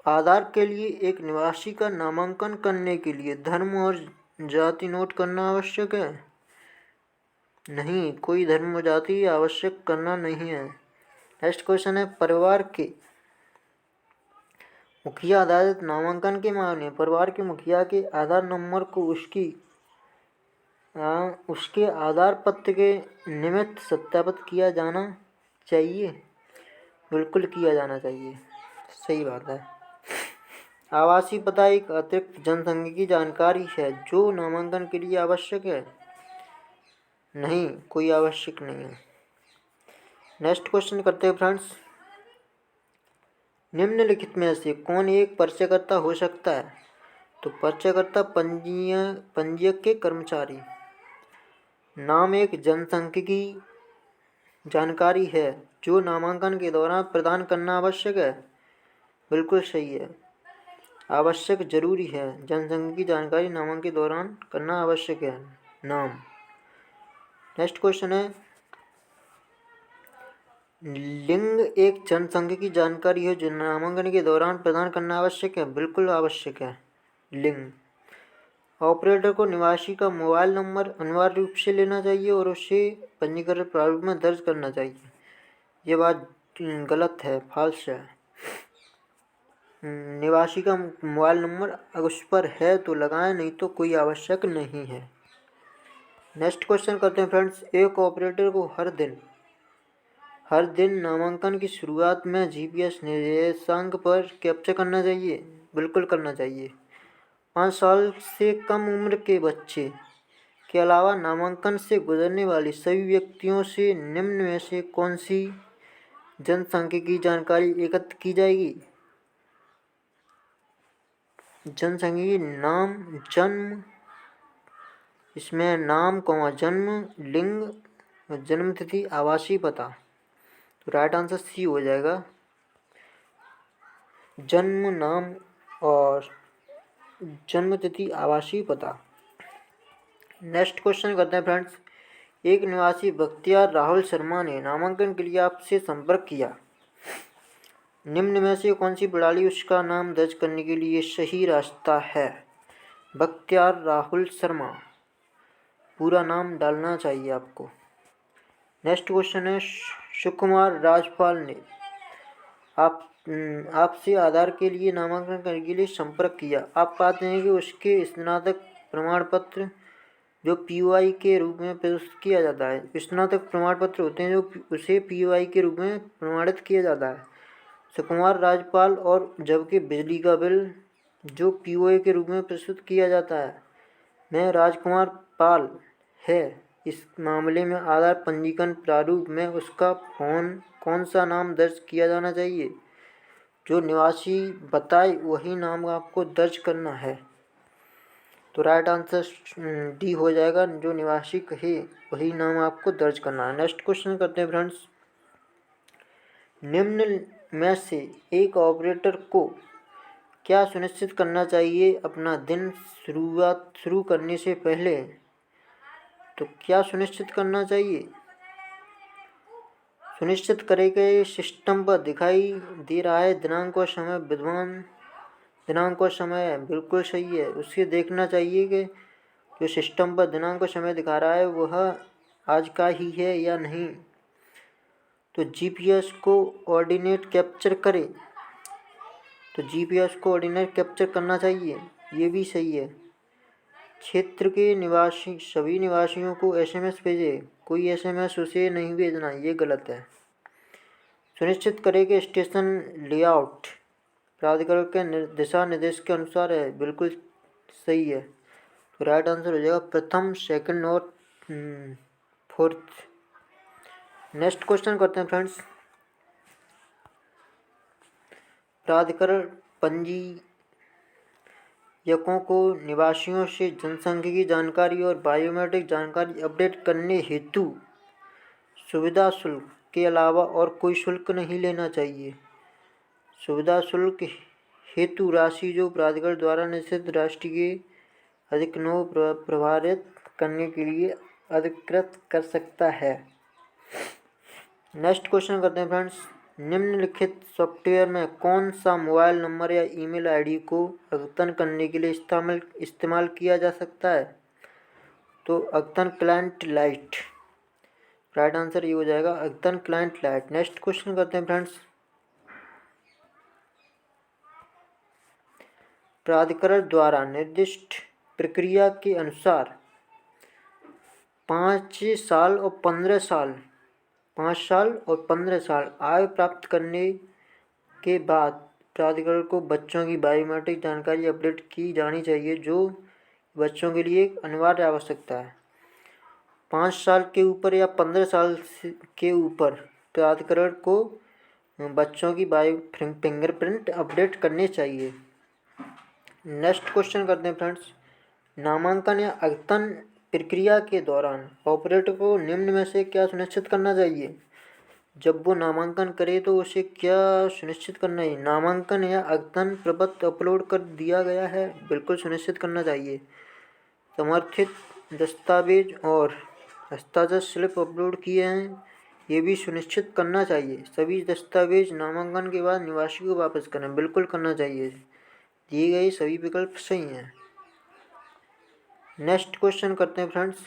आधार के लिए एक निवासी का नामांकन करने के लिए धर्म और जाति नोट करना आवश्यक है? नहीं, कोई धर्म और जाति आवश्यक करना नहीं है। नेक्स्ट क्वेश्चन है, परिवार के मुखिया आधारित नामांकन के मामले में परिवार के मुखिया के आधार नंबर को उसके आधार पत्र के निमित्त सत्यापित किया जाना चाहिए? बिल्कुल किया जाना चाहिए, सही बात है। आवासीय पता एक अतिरिक्त जनसंख्यिकी जानकारी है जो नामांकन के लिए आवश्यक है? नहीं, कोई आवश्यक नहीं है। नेक्स्ट क्वेश्चन करते हैं फ्रेंड्स, निम्नलिखित में से कौन एक परिचयकर्ता हो सकता है? तो परिचयकर्ता पंजीयक के कर्मचारी। नाम एक जनसंख्यिकी जानकारी है जो नामांकन के दौरान प्रदान करना आवश्यक है? बिल्कुल सही है, आवश्यक जरूरी है। जनसंख्यिकी जानकारी नामांकन के दौरान करना आवश्यक है, नाम। नेक्स्ट क्वेश्चन है, लिंग एक जनसंख्यिकी जानकारी है जो नामांकन के दौरान प्रदान करना आवश्यक है? बिल्कुल आवश्यक है, लिंग। ऑपरेटर को निवासी का मोबाइल नंबर अनिवार्य रूप से लेना चाहिए और उसे पंजीकरण प्रारूप में दर्ज करना चाहिए। ये बात गलत है, फॉल्स है। निवासी का मोबाइल नंबर अगर उस पर है तो लगाएं, नहीं तो कोई आवश्यक नहीं है। नेक्स्ट क्वेश्चन करते हैं फ्रेंड्स, एक ऑपरेटर को हर दिन नामांकन की शुरुआत में GPS निर्देशांक पर कैप्चर करना चाहिए? बिल्कुल करना चाहिए। 5 साल से कम उम्र के बच्चे के अलावा नामांकन से गुजरने वाली सभी व्यक्तियों से निम्न में से कौन सी जनसांख्यिकी जानकारी एकत्र की जाएगी? जनसांख्यिकी नाम, जन्म, इसमें नाम, जन्म, लिंग, जन्म तिथि, आवासीय पता। तो राइट आंसर सी हो जाएगा, जन्म, नाम और जन्म तिथि, आवासीय पता। नेक्स्ट क्वेश्चन करते हैं फ्रेंड्स, एक निवासी बख्तियार राहुल शर्मा ने नामांकन के लिए आपसे संपर्क किया। निम्न में से कौन सी प्रणाली उसका नाम दर्ज करने के लिए सही रास्ता है? बख्तियार राहुल शर्मा, पूरा नाम डालना चाहिए आपको। नेक्स्ट क्वेश्चन है, सुकुमार राजपाल ने आपसे आधार के लिए नामांकन करने के लिए संपर्क किया। आप पाते हैं कि उसके स्नातक प्रमाण पत्र जो POI के रूप में प्रस्तुत किया जाता है। स्नातक प्रमाण पत्र होते हैं जो उसे POI के रूप में प्रमाणित किया जाता है। सुकुमार राजपाल और जबकि बिजली का बिल जो POI के रूप में प्रस्तुत किया जाता है में राजकुमार पाल है। इस मामले में आधार पंजीकरण प्रारूप में उसका कौन सा नाम दर्ज किया जाना चाहिए? जो निवासी बताए वही नाम आपको दर्ज करना है। तो राइट आंसर डी हो जाएगा, जो निवासी कहे वही नाम आपको दर्ज करना है। नेक्स्ट क्वेश्चन करते हैं फ्रेंड्स, निम्न में से एक ऑपरेटर को क्या सुनिश्चित करना चाहिए अपना दिन शुरू करने से पहले? तो क्या सुनिश्चित करना चाहिए? सुनिश्चित करे गए सिस्टम पर दिखाई दे रहा है दिनांक और समय विद्यमान दिनांक और समय बिल्कुल सही है। उससे देखना चाहिए कि जो सिस्टम पर दिनांक और समय दिखा रहा है वह आज का ही है या नहीं। तो GPS को ऑर्डिनेट कैप्चर करे, तो GPS को ऑर्डिनेट कैप्चर करना चाहिए, ये भी सही है। क्षेत्र के निवासी सभी निवासियों को SMS भेजे, कोई SMS उसे नहीं भेजना, ये गलत है। सुनिश्चित करें कि स्टेशन लेआउट प्राधिकरण के दिशा निर्देश के अनुसार है, बिल्कुल सही है। तो राइट आंसर हो जाएगा प्रथम, सेकंड और फोर्थ। नेक्स्ट क्वेश्चन करते हैं फ्रेंड्स, प्राधिकरण पंजीयकों को निवासियों से जनसांख्यिकी जानकारी और बायोमेट्रिक जानकारी अपडेट करने हेतु सुविधा शुल्क के अलावा और कोई शुल्क नहीं लेना चाहिए। सुविधा शुल्क हेतु राशि जो प्राधिकरण द्वारा निश्चित राशि के अधिकनो प्रभावित करने के लिए अधिकृत कर सकता है। नेक्स्ट क्वेश्चन करते हैं फ्रेंड्स, निम्नलिखित सॉफ्टवेयर में कौन सा मोबाइल नंबर या ईमेल आईडी को अद्यतन करने के लिए इस्तेमाल किया जा सकता है? तो अद्यतन क्लाइंट लाइट, राइट आंसर ये हो जाएगा अद्यतन क्लाइंट लाइट। नेक्स्ट क्वेश्चन करते हैं फ्रेंड्स, प्राधिकरण द्वारा निर्दिष्ट प्रक्रिया के अनुसार 5 साल और 15 साल आयु प्राप्त करने के बाद प्राधिकरण को बच्चों की बायोमेट्रिक जानकारी अपडेट की जानी चाहिए, जो बच्चों के लिए एक अनिवार्य आवश्यकता है। 5 साल के ऊपर या 15 साल के ऊपर प्राधिकरण को बच्चों की फिंगरप्रिंट अपडेट करने चाहिए। नेक्स्ट क्वेश्चन करते हैं फ्रेंड्स, नामांकन या अद्यतन प्रक्रिया के दौरान ऑपरेटर को निम्न में से क्या सुनिश्चित करना चाहिए? जब वो नामांकन करे तो उसे क्या सुनिश्चित करना है? नामांकन या अद्यतन प्रपत्र अपलोड कर दिया गया है, बिल्कुल सुनिश्चित करना चाहिए। समर्थित दस्तावेज और हस्ताक्षर स्लिप अपलोड किए हैं, ये भी सुनिश्चित करना चाहिए। सभी दस्तावेज नामांकन के बाद निवासी को वापस करें, बिल्कुल करना चाहिए। दिए गए सभी विकल्प सही हैं। नेक्स्ट क्वेश्चन करते हैं फ्रेंड्स,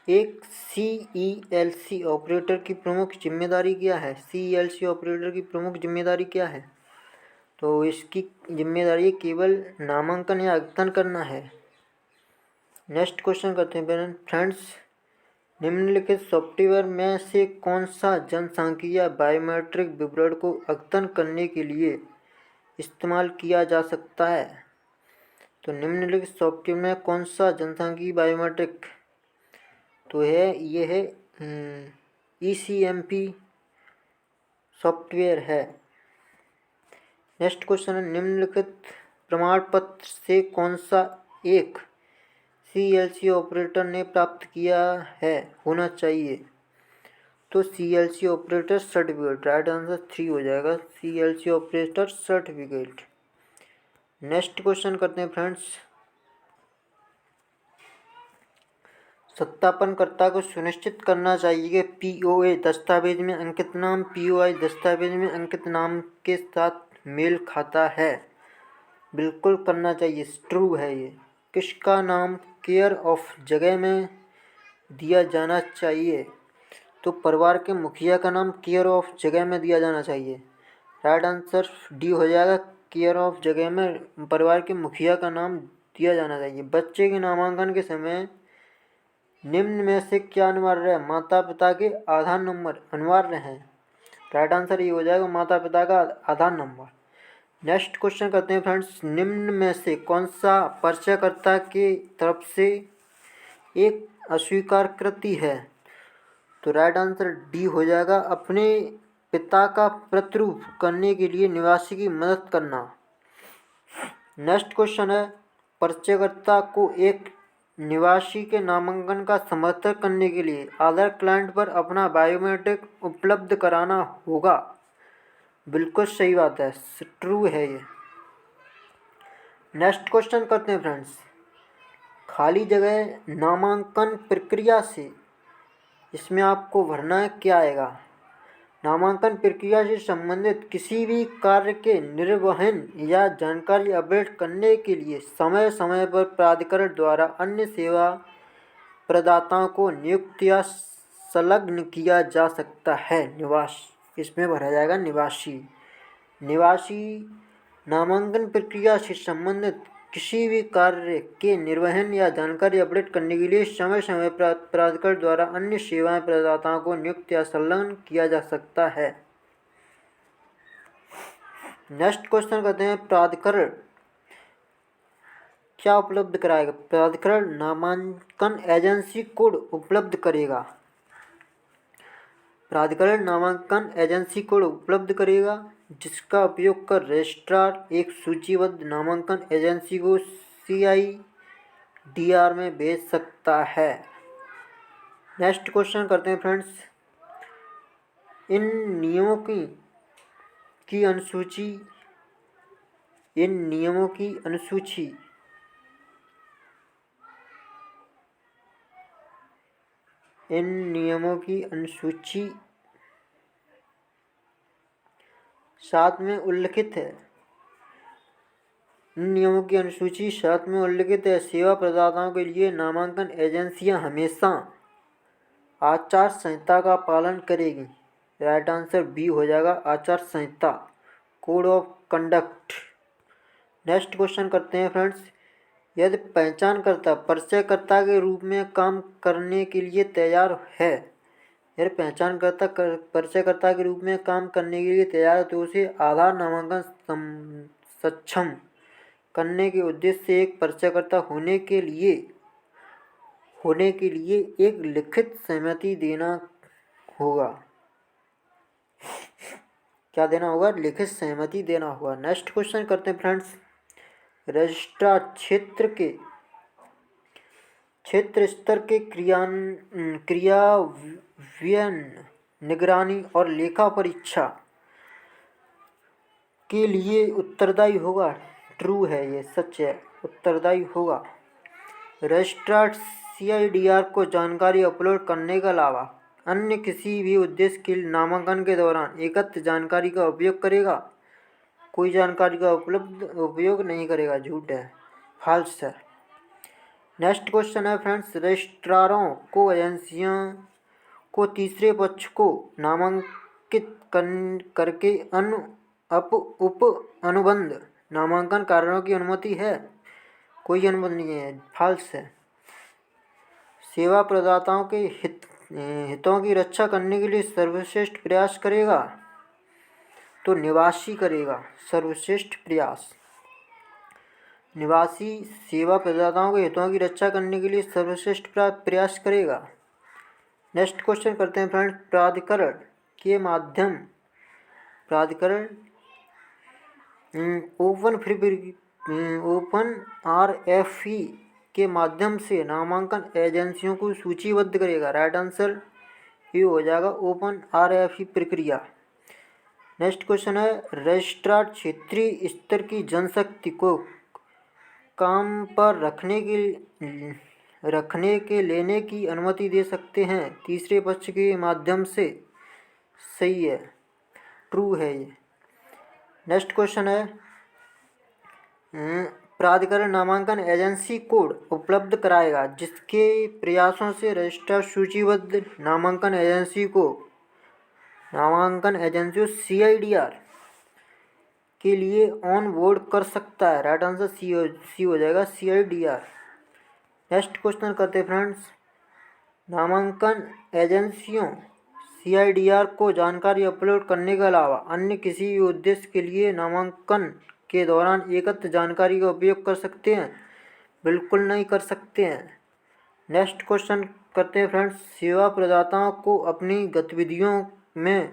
एक CELC ऑपरेटर की प्रमुख जिम्मेदारी क्या है? CELC ऑपरेटर की प्रमुख जिम्मेदारी क्या है? तो इसकी जिम्मेदारी केवल नामांकन या अद्यतन करना है। नेक्स्ट क्वेश्चन करते हैं फ्रेंड्स, निम्नलिखित सॉफ्टवेयर में से कौन सा जनसांख्यिकी या बायोमेट्रिक विवरण को अद्यतन करने के लिए इस्तेमाल किया जा सकता है? तो निम्नलिखित सॉफ्टवेयर में कौन सा जनसांख्यिकी बायोमेट्रिक तो ये है ECMP सॉफ्टवेयर है। नेक्स्ट क्वेश्चन है, निम्नलिखित प्रमाण पत्र से कौन सा एक CELC ऑपरेटर ने प्राप्त किया है होना चाहिए? तो CELC operator certificate, right answer 3 हो जाएगा, CELC operator certificate. Next question करते हैं फ्रेंड्स, सत्यापनकर्ता को सुनिश्चित करना चाहिए कि POA दस्तावेज में अंकित नाम POI दस्तावेज में अंकित नाम के साथ मेल खाता है, बिल्कुल करना चाहिए, ट्रू है ये। किसका नाम केयर ऑफ जगह में दिया जाना चाहिए? तो परिवार के मुखिया का नाम केयर ऑफ जगह में दिया जाना चाहिए। राइट आंसर डी हो जाएगा, केयर ऑफ जगह में परिवार के मुखिया का नाम दिया जाना चाहिए। बच्चे के नामांकन के समय निम्न में से क्या अनिवार्य है? माता पिता के आधार नंबर अनिवार्य हैं। राइट आंसर ये हो जाएगा, माता पिता का आधार नंबर। नेक्स्ट क्वेश्चन करते हैं फ्रेंड्स, निम्न में से कौन सा परिचयकर्ता के तरफ से एक अस्वीकार कृति है? तो राइट आंसर डी हो जाएगा, अपने पिता का प्रतिरूप करने के लिए निवासी की मदद करना। नेक्स्ट क्वेश्चन है, परिचयकर्ता को एक निवासी के नामांकन का समर्थन करने के लिए आधार क्लाइंट पर अपना बायोमेट्रिक उपलब्ध कराना होगा। बिल्कुल सही बात है, ट्रू है ये। नेक्स्ट क्वेश्चन करते हैं फ्रेंड्स, खाली जगह नामांकन प्रक्रिया से इसमें आपको भरना है क्या आएगा? नामांकन प्रक्रिया से संबंधित किसी भी कार्य के निर्वहन या जानकारी अपडेट करने के लिए समय समय पर प्राधिकरण द्वारा अन्य सेवा प्रदाताओं को नियुक्त या संलग्न किया जा सकता है। इसमें भरा जाएगा निवासी। नामांकन प्रक्रिया से संबंधित किसी भी कार्य के निर्वहन या जानकारी अपडेट करने के लिए समय समय पर प्राधिकरण द्वारा अन्य सेवाएं प्रदाताओं को नियुक्त या संलग्न किया जा सकता है। नेक्स्ट क्वेश्चन करते हैं, प्राधिकरण क्या उपलब्ध कराएगा? प्राधिकरण नामांकन एजेंसी कोड उपलब्ध करेगा। प्राधिकरण नामांकन एजेंसी कोड उपलब्ध करेगा, जिसका उपयोग कर रजिस्ट्रार एक सूचीबद्ध नामांकन एजेंसी को CIDR में भेज सकता है। नेक्स्ट क्वेश्चन करते हैं फ्रेंड्स, इन नियमों की अनुसूची 7 में उल्लिखित है। इन नियमों की अनुसूची 7 में उल्लिखित है। सेवा प्रदाताओं के लिए नामांकन एजेंसियां हमेशा आचार संहिता का पालन करेगी। राइट आंसर बी हो जाएगा, आचार संहिता, code of conduct. Next question करते हैं फ्रेंड्स, यदि पहचानकर्ता परिचयकर्ता के रूप में काम करने के लिए तैयार है, यदि पहचानकर्ता परिचयकर्ता के रूप में काम करने के लिए तैयार है, तो उसे आधार नामांकन सक्षम करने के उद्देश्य से एक परिचयकर्ता होने के लिए एक लिखित सहमति देना होगा। क्या देना होगा? लिखित सहमति देना होगा। नेक्स्ट क्वेश्चन करते हैं फ्रेंड्स, रजिस्ट्रार क्षेत्र स्तर के क्रियान्वयन, निगरानी और लेखा परीक्षा के लिए उत्तरदायी होगा। ट्रू है ये, सच है, उत्तरदायी होगा। रजिस्ट्रार CIDR को जानकारी अपलोड करने के अलावा अन्य किसी भी उद्देश्य के नामांकन के दौरान एकत्र जानकारी का उपयोग करेगा। कोई जानकारी का उपयोग नहीं करेगा। झूठ है, फॉल्स है। नेक्स्ट क्वेश्चन है फ्रेंड्स, रजिस्ट्रारों को एजेंसियों को तीसरे पक्ष को नामांकित करके उप अनुबंध नामांकन कार्यों की अनुमति है? कोई अनुमति नहीं है, फॉल्स है। सेवा प्रदाताओं के हितों की रक्षा करने के लिए सर्वश्रेष्ठ प्रयास करेगा, तो निवासी करेगा सर्वश्रेष्ठ प्रयास। निवासी सेवा प्रदाताओं के हितों की रक्षा करने के लिए सर्वश्रेष्ठ प्रयास करेगा। नेक्स्ट क्वेश्चन करते हैं फ्रेंड्स, प्राधिकरण ओपन RFE के माध्यम से नामांकन एजेंसियों को सूचीबद्ध करेगा। राइट आंसर ये हो जाएगा, ओपन RFE प्रक्रिया। नेक्स्ट क्वेश्चन है, रजिस्ट्रार क्षेत्रीय स्तर की जनशक्ति को काम पर रखने के लेने की अनुमति दे सकते हैं तीसरे पक्ष के माध्यम से। सही है, ट्रू है ये। नेक्स्ट क्वेश्चन है, प्राधिकरण नामांकन एजेंसी कोड उपलब्ध कराएगा, जिसके प्रयासों से रजिस्ट्रार सूचीबद्ध नामांकन एजेंसियों CIDR के लिए ऑन बोर्ड कर सकता है। राइट आंसर सी हो जाएगा, CIDR। नेक्स्ट क्वेश्चन करते हैं फ्रेंड्स। नामांकन एजेंसियों CIDR को जानकारी अपलोड करने के अलावा अन्य किसी भी उद्देश्य के लिए नामांकन के दौरान एकत्र जानकारी का उपयोग कर सकते हैं? बिल्कुल नहीं कर सकते हैं। नेक्स्ट क्वेश्चन करते हैं फ्रेंड्स। सेवा प्रदाताओं को अपनी गतिविधियों में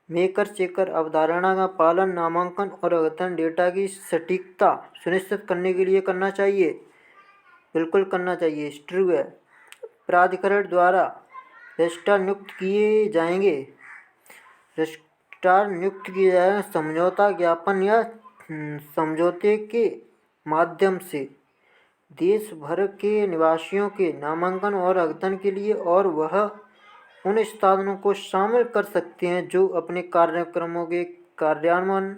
मेकर चेकर अवधारणा का पालन नामांकन और अद्यतन डेटा की सटीकता सुनिश्चित करने के लिए करना चाहिए? बिल्कुल करना चाहिए, ट्रू है। प्राधिकरण द्वारा रजिस्ट्रार नियुक्त किए जाएंगे समझौता ज्ञापन या समझौते के माध्यम से देश भर के निवासियों के नामांकन और अद्यतन के लिए, और वह उन साधनों को शामिल कर सकते हैं जो अपने कार्यक्रमों के कार्यान्वयन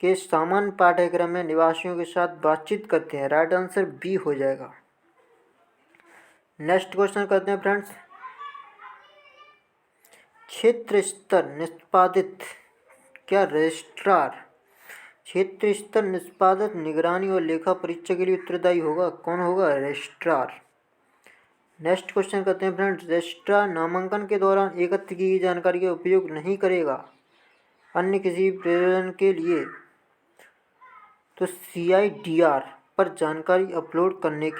के सामान्य पाठ्यक्रम में निवासियों के साथ बातचीत करते हैं। राइट आंसर बी हो जाएगा। नेक्स्ट क्वेश्चन करते हैं फ्रेंड्स। क्षेत्र स्तर निष्पादित क्या रजिस्ट्रार क्षेत्र स्तर निष्पादित निगरानी और लेखा परीक्षा के लिए उत्तरदायी होगा? कौन होगा? रजिस्ट्रार। नेक्स्ट क्वेश्चन करते हैं फ्रेंड्स। रजिस्ट्रार नामांकन के दौरान एकत्र की गई जानकारी का उपयोग नहीं करेगा अन्य किसी प्रयोजन के लिए, तो CIDR पर जानकारी अपलोड करने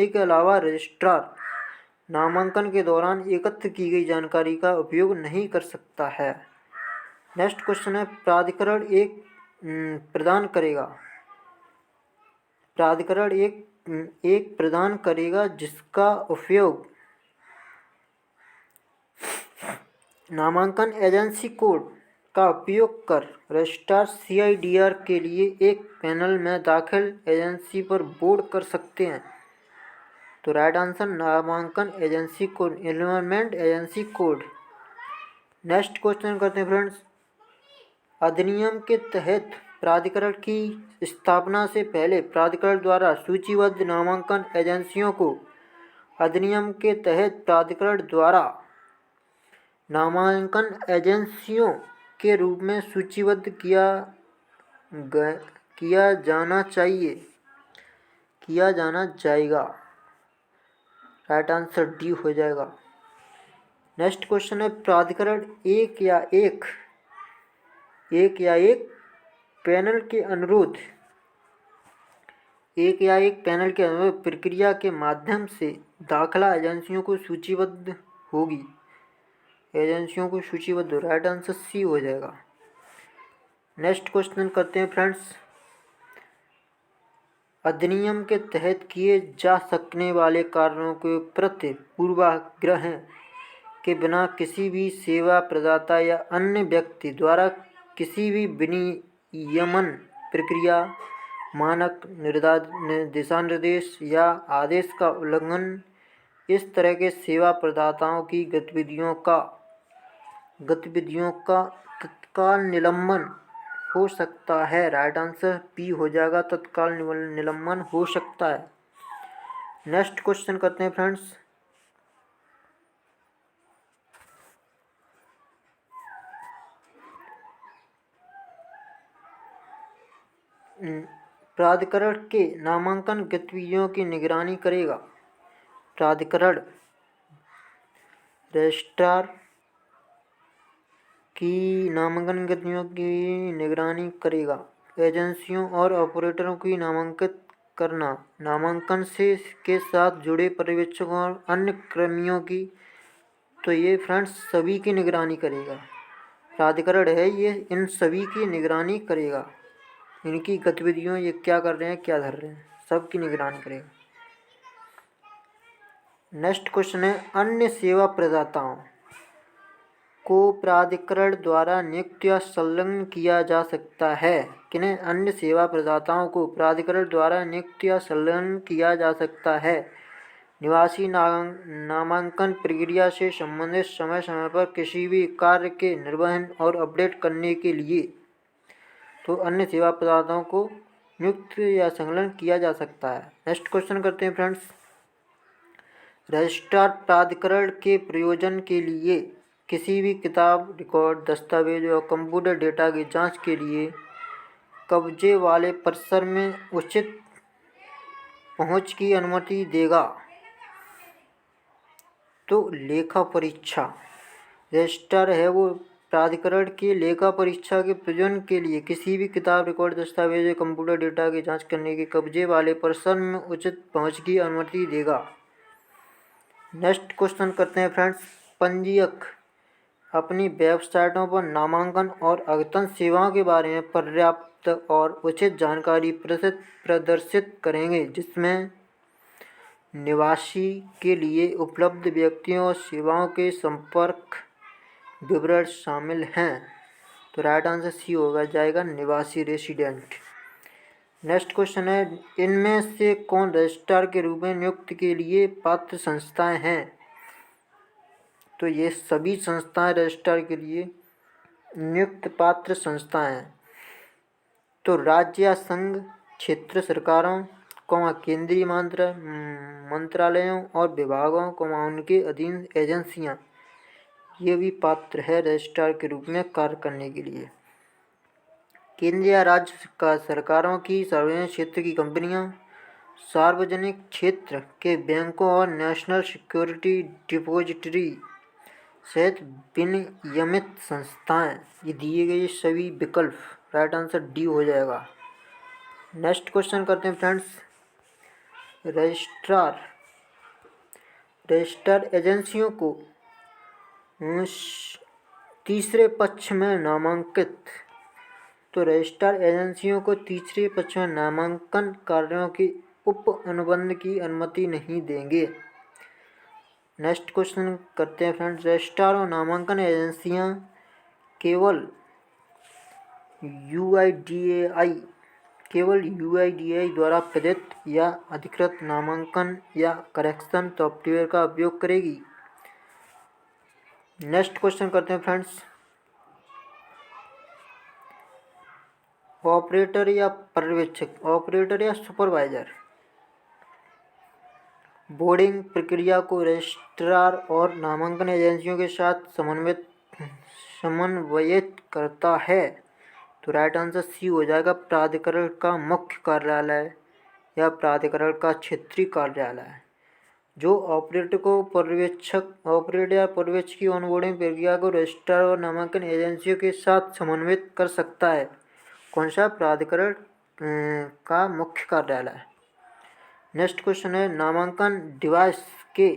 के अलावा रजिस्ट्रार नामांकन के दौरान एकत्र की गई जानकारी का उपयोग नहीं कर सकता है। नेक्स्ट क्वेश्चन है। प्राधिकरण एक प्रदान करेगा जिसका उपयोग नामांकन एजेंसी कोड का उपयोग कर रजिस्ट्रार CIDR के लिए एक पैनल में दाखिल एजेंसी पर बोर्ड कर सकते हैं। तो राइट आंसर नामांकन agency code, enrolment agency code. Next question करते हैं फ्रेंड्स। अधिनियम के तहत प्राधिकरण की स्थापना से पहले प्राधिकरण द्वारा सूचीबद्ध नामांकन एजेंसियों को अधिनियम के तहत प्राधिकरण द्वारा नामांकन एजेंसियों के रूप में सूचीबद्ध किया जाना जाएगा। राइट आंसर डी हो जाएगा। नेक्स्ट क्वेश्चन है। प्राधिकरण एक या एक पैनल के अनुरोध प्रक्रिया के माध्यम से दाखिला एजेंसियों को सूचीबद्ध होगी। राइट आंसर सी हो जाएगा। नेक्स्ट क्वेश्चन करते हैं फ्रेंड्स। अधिनियम के तहत किए जा सकने वाले कार्यों के प्रति पूर्वाग्रह के बिना किसी भी सेवा प्रदाता या अन्य व्यक्ति द्वारा किसी भी विनियमन प्रक्रिया, मानक, दिशा निर्देश या आदेश का उल्लंघन इस तरह के सेवा प्रदाताओं की गतिविधियों का तत्काल निलंबन हो सकता है। राइट आंसर बी हो जाएगा, तत्काल निलंबन हो सकता है। नेक्स्ट क्वेश्चन करते हैं फ्रेंड्स। प्राधिकरण के नामांकन गतिविधियों की निगरानी करेगा। प्राधिकरण रजिस्ट्रार की नामांकन गतिविधियों की निगरानी करेगा। एजेंसियों और ऑपरेटरों की नामांकित करना, नामांकन के साथ जुड़े पर्यवेक्षकों और अन्य कर्मियों की, तो ये फ्रेंड्स सभी की निगरानी करेगा। प्राधिकरण है ये, इन सभी की निगरानी करेगा। इनकी गतिविधियों, ये क्या कर रहे हैं, क्या धर रहे हैं, सब की निगरानी करेगा। नेक्स्ट क्वेश्चन है। अन्य सेवा प्रदाताओं को प्राधिकरण द्वारा नियुक्त या संलग्न किया जा सकता है? किन्हें अन्य सेवा प्रदाताओं को प्राधिकरण द्वारा नियुक्त या संलग्न किया जा सकता है? निवासी नामांकन प्रक्रिया से संबंधित समय समय पर किसी भी कार्य के निर्वहन और अपडेट करने के लिए। तो अन्य सेवा प्रदाताओं को नियुक्त या संलग्न किया जा सकता है। नेक्स्ट क्वेश्चन करते हैं फ्रेंड्स। रजिस्ट्रार प्राधिकरण के प्रयोजन के लिए किसी भी किताब, रिकॉर्ड, दस्तावेज और कंप्यूटर डेटा की जांच के लिए कब्जे वाले परिसर में उचित पहुंच की अनुमति देगा। तो लेखा परीक्षा, रजिस्ट्रार है वो प्राधिकरण के लेखा परीक्षा के प्रयोजन के लिए किसी भी किताब, रिकॉर्ड, दस्तावेज या कंप्यूटर डेटा की जांच करने के कब्जे वाले परिसर में उचित पहुंच की अनुमति देगा। नेक्स्ट क्वेश्चन करते हैं फ्रेंड्स। पंजीयक अपनी वेबसाइटों पर नामांकन और अद्यतन सेवाओं के बारे में पर्याप्त और उचित जानकारी प्रदर्शित करेंगे, जिसमें निवासी के लिए उपलब्ध व्यक्तियों और सेवाओं के संपर्क विवरण शामिल हैं। तो राइट आंसर सी होगा जाएगा, निवासी, रेसिडेंट। नेक्स्ट क्वेश्चन है, इनमें से कौन रजिस्ट्रार के रूप में नियुक्त के लिए पात्र संस्थाएं हैं। तो ये सभी संस्थाएं रजिस्ट्रार के लिए नियुक्त पात्र संस्थाएं हैं। तो राज्य या संघ क्षेत्र सरकारों, केंद्रीय मंत्रालयों और विभागों, उनके अधीन एजेंसियां, ये भी पात्र है रजिस्ट्रार के रूप में कार्य करने के लिए। केंद्र या राज्य का सरकारों की सार्वजनिक क्षेत्र की कंपनियां, सार्वजनिक क्षेत्र के बैंकों और नेशनल सिक्योरिटी डिपॉजिटरी सहित विनियमित संस्थाएं, ये दिए गए सभी विकल्प, राइट आंसर डी हो जाएगा। नेक्स्ट क्वेश्चन करते हैं फ्रेंड्स। रजिस्ट्रार एजेंसियों को तीसरे पक्ष में नामांकित, तो रजिस्ट्रार एजेंसियों को तीसरे पक्ष में नामांकन कार्यों के उप अनुबंध की अनुमति नहीं देंगे। नेक्स्ट क्वेश्चन करते हैं फ्रेंड्स। रजिस्ट्रार और नामांकन एजेंसियां केवल यूआईडीएआई द्वारा प्रदत्त या अधिकृत नामांकन या करेक्शन सॉफ्टवेयर का उपयोग करेगी। नेक्स्ट क्वेश्चन करते हैं फ्रेंड्स। ऑपरेटर या पर्यवेक्षक, ऑपरेटर या सुपरवाइजर बोर्डिंग प्रक्रिया को रजिस्ट्रार और नामांकन एजेंसियों के साथ समन्वयित करता है। तो राइट आंसर सी हो जाएगा, प्राधिकरण का मुख्य कार्यालय या प्राधिकरण का क्षेत्रीय कार्यालय। जो ऑपरेटर या पर्यवेक्षक की ऑनबोर्डिंग प्रक्रिया को रजिस्ट्रार और नामांकन एजेंसियों के साथ समन्वित कर सकता है। कौन सा? प्राधिकरण का मुख्य कार्यालय। नेक्स्ट क्वेश्चन है, नामांकन डिवाइस के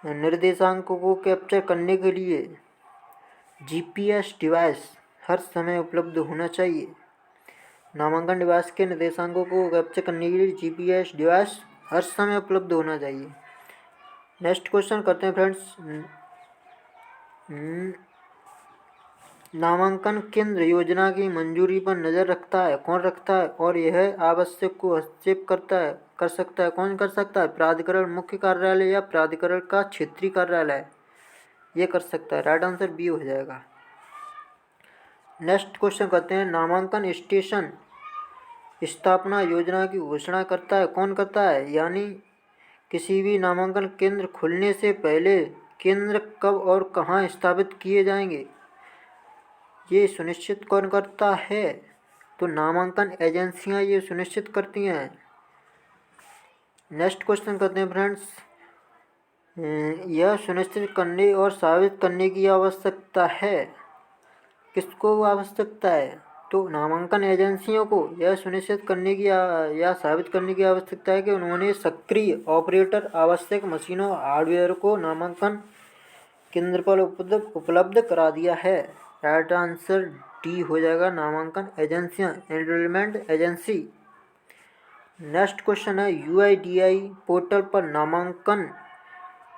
निर्देशांकों को कैप्चर करने के लिए जीपीएस डिवाइस हर समय उपलब्ध होना चाहिए। नामांकन डिवाइस के निर्देशांकों को कैप्चर करने के लिए जीपीएस डिवाइस हर समय उपलब्ध होना चाहिए। नेक्स्ट क्वेश्चन करते हैं फ्रेंड्स। नामांकन केंद्र योजना की मंजूरी पर नज़र रखता है। कौन रखता है? और यह आवश्यक को हस्तक्षेप कर सकता है। कौन कर सकता है? प्राधिकरण मुख्य कार्यालय या प्राधिकरण का क्षेत्रीय कार्यालय, ये कर सकता है। राइट आंसर बी हो जाएगा। नेक्स्ट क्वेश्चन करते हैं, नामांकन स्टेशन स्थापना योजना की घोषणा करता है। कौन करता है? यानी किसी भी नामांकन केंद्र खुलने से पहले केंद्र कब और कहाँ स्थापित किए जाएंगे, ये सुनिश्चित कौन करता है? तो नामांकन एजेंसियां ये सुनिश्चित करती हैं। नेक्स्ट क्वेश्चन करते हैं फ्रेंड्स, यह सुनिश्चित करने और साबित करने की आवश्यकता है। किसको आवश्यकता है? तो नामांकन एजेंसियों को यह सुनिश्चित करने की या साबित करने की आवश्यकता है कि उन्होंने सक्रिय ऑपरेटर आवश्यक मशीनों हार्डवेयर को नामांकन केंद्र पर उपलब्ध करा दिया है। राइट आंसर डी हो जाएगा, नामांकन एजेंसियां, एनरोलमेंट एजेंसी। नेक्स्ट क्वेश्चन है, यूआईडीएआई पोर्टल पर नामांकन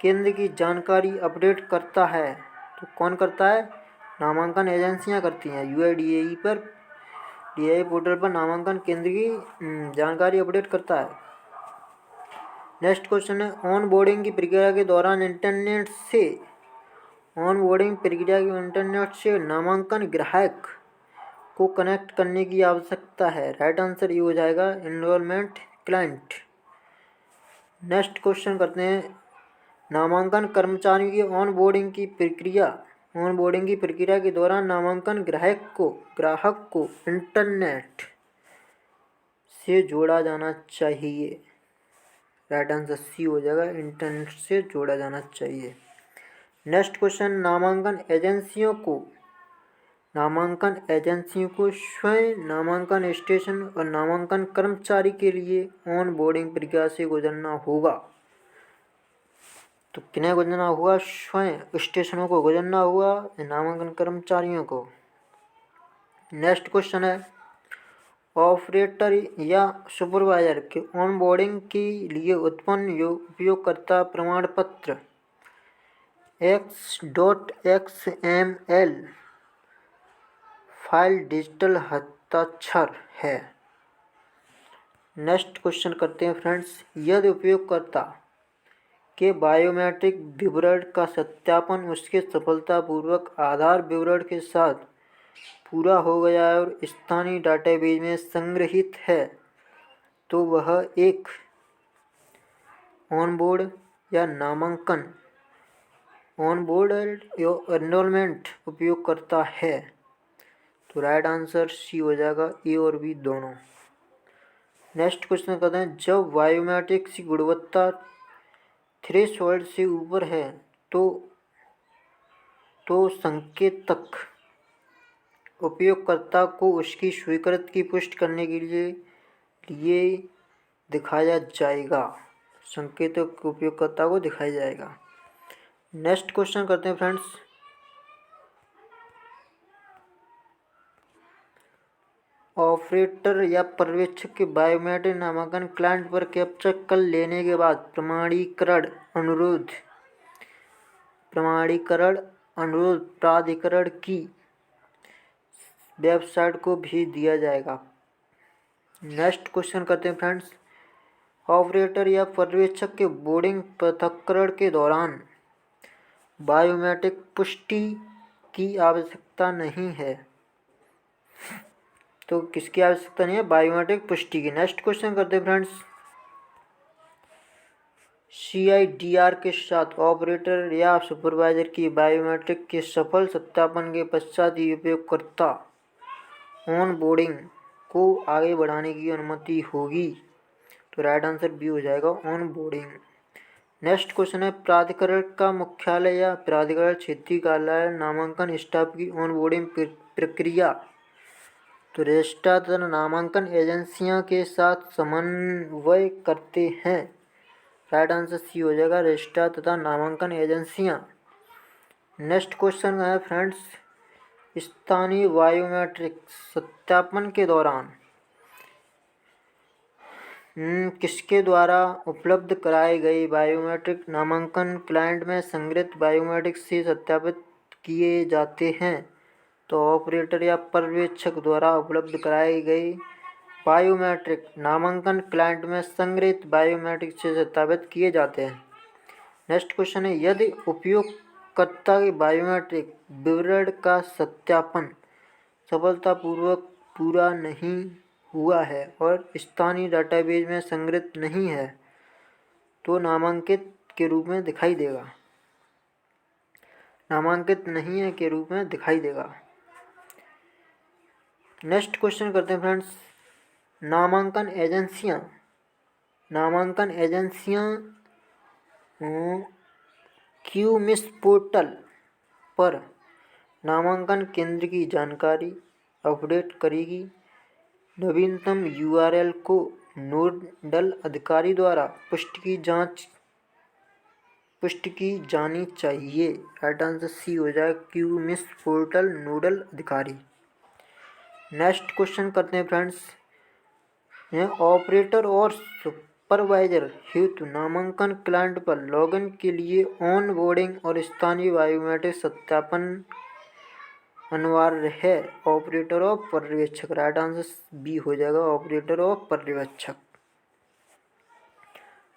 केंद्र की जानकारी अपडेट करता है। तो कौन करता है? नामांकन एजेंसियां करती हैं। यूआईडीएआई पोर्टल पर नामांकन केंद्र की जानकारी अपडेट करता है। नेक्स्ट क्वेश्चन है, ऑन बोर्डिंग की प्रक्रिया के दौरान इंटरनेट से नामांकन ग्राहक को कनेक्ट करने की आवश्यकता है। राइट आंसर ये हो जाएगा एनरोलमेंट क्लाइंट। नेक्स्ट क्वेश्चन करते हैं, नामांकन कर्मचारियों की ऑनबोर्डिंग की प्रक्रिया के दौरान नामांकन ग्राहक को इंटरनेट से जोड़ा जाना चाहिए। राइट आंसर सी हो जाएगा, इंटरनेट से जोड़ा जाना चाहिए। नेक्स्ट क्वेश्चन, नामांकन एजेंसियों को स्वयं नामांकन स्टेशन और नामांकन कर्मचारी के लिए ऑन बोर्डिंग प्रक्रिया से गुजरना होगा। तो किन्हें गुजरना होगा? स्वयं स्टेशनों को गुजरना होगा, नामांकन कर्मचारियों को। नेक्स्ट क्वेश्चन है, ऑपरेटर या सुपरवाइजर के ऑनबोर्डिंग के लिए उत्पन्न उपयोगकर्ता प्रमाण पत्र x.xml फाइल डिजिटल हस्ताक्षर है। नेक्स्ट क्वेश्चन करते हैं फ्रेंड्स, यदि उपयोगकर्ता के बायोमेट्रिक विवरण का सत्यापन उसके सफलतापूर्वक आधार विवरण के साथ पूरा हो गया है और स्थानीय डाटाबेस में संग्रहित है, तो वह एक ऑनबोर्ड या एनरोलमेंट उपयोगकर्ता है। तो राइट आंसर सी हो जाएगा, ए और बी दोनों। नेक्स्ट क्वेश्चन करते हैं, जब बायोमेट्रिक्स की गुणवत्ता थ्रेशोल्ड से ऊपर है तो संकेतक उपयोगकर्ता को उसकी स्वीकृति की पुष्टि करने के लिए दिखाया जाएगा। संकेतक उपयोगकर्ता को दिखाया जाएगा। नेक्स्ट क्वेश्चन करते हैं फ्रेंड्स, ऑपरेटर या पर्यवेक्षक के बायोमेट्रिक नामांकन क्लाइंट पर कैप्चर कर लेने के बाद प्रमाणीकरण अनुरोध प्राधिकरण की वेबसाइट को भेज दिया जाएगा। नेक्स्ट क्वेश्चन करते हैं फ्रेंड्स, ऑपरेटर या पर्यवेक्षक के बोर्डिंग पृथक्करण के दौरान बायोमेट्रिक पुष्टि की आवश्यकता नहीं है। तो किसकी आवश्यकता नहीं है? बायोमेट्रिक पुष्टि की। नेक्स्ट क्वेश्चन करते हैं फ्रेंड्स, CIDR के साथ ऑपरेटर या सुपरवाइजर की बायोमेट्रिक के सफल सत्यापन के पश्चात ही उपयोगकर्ता ऑन बोर्डिंग को आगे बढ़ाने की अनुमति होगी। तो राइट आंसर बी हो जाएगा, ऑन बोर्डिंग। नेक्स्ट क्वेश्चन है, प्राधिकरण का मुख्यालय या प्राधिकरण क्षेत्रीय कार्यालय नामांकन स्टाफ की ऑन बोर्डिंग प्रक्रिया तो रजिस्ट्रार तथा नामांकन एजेंसियों के साथ समन्वय करते हैं। राइट आंसर सी हो जाएगा, रजिस्ट्रार तथा नामांकन एजेंसियां। नेक्स्ट क्वेश्चन है फ्रेंड्स, स्थानीय बायोमेट्रिक सत्यापन के दौरान किसके द्वारा उपलब्ध कराए गए बायोमेट्रिक नामांकन क्लाइंट में संग्रहित बायोमेट्रिक से सत्यापित किए जाते हैं? तो ऑपरेटर या पर्यवेक्षक द्वारा उपलब्ध कराए गए बायोमेट्रिक नामांकन क्लाइंट में संग्रहित बायोमेट्रिक से सत्यापित किए जाते हैं। नेक्स्ट क्वेश्चन है, यदि उपयोगकर्ता के बायोमेट्रिक विवरण का सत्यापन सफलतापूर्वक पूरा नहीं हुआ है और स्थानीय डाटाबेस में संग्रहित नहीं है, तो नामांकित के रूप में दिखाई देगा। नामांकित नहीं है के रूप में दिखाई देगा। नेक्स्ट क्वेश्चन करते हैं फ्रेंड्स, नामांकन एजेंसियां क्यूमिस पोर्टल पर नामांकन केंद्र की जानकारी अपडेट करेगी। नवीनतम URL को नोडल अधिकारी द्वारा पुष्टि की जानी चाहिए। राइट आंसर सी हो जाए, क्यूमिस पोर्टल नोडल अधिकारी। नेक्स्ट क्वेश्चन करते हैं फ्रेंड्स, ऑपरेटर और सुपरवाइजर हेतु नामांकन क्लाइंट पर लॉगिन के लिए ऑन बोर्डिंग और स्थानीय बायोमेट्रिक सत्यापन अनिवार्य है। ऑपरेटर और पर्यवेक्षक। राइट आंसर बी हो जाएगा, ऑपरेटर और पर्यवेक्षक।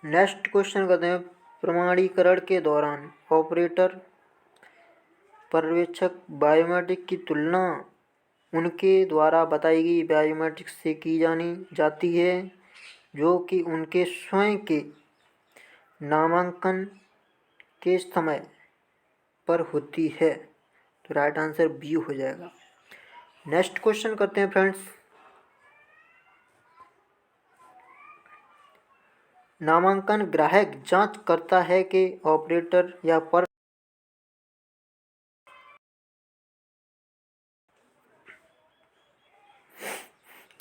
नेक्स्ट क्वेश्चन करते हैं, प्रमाणीकरण के दौरान ऑपरेटर पर्यवेक्षक बायोमेट्रिक की तुलना उनके द्वारा बताई गई बायोमेट्रिक्स से की जाती है, जो कि उनके स्वयं के नामांकन के समय पर होती है। तो राइट आंसर बी हो जाएगा। नेक्स्ट क्वेश्चन करते हैं फ्रेंड्स। नामांकन ग्राहक जांच करता है कि ऑपरेटर या पर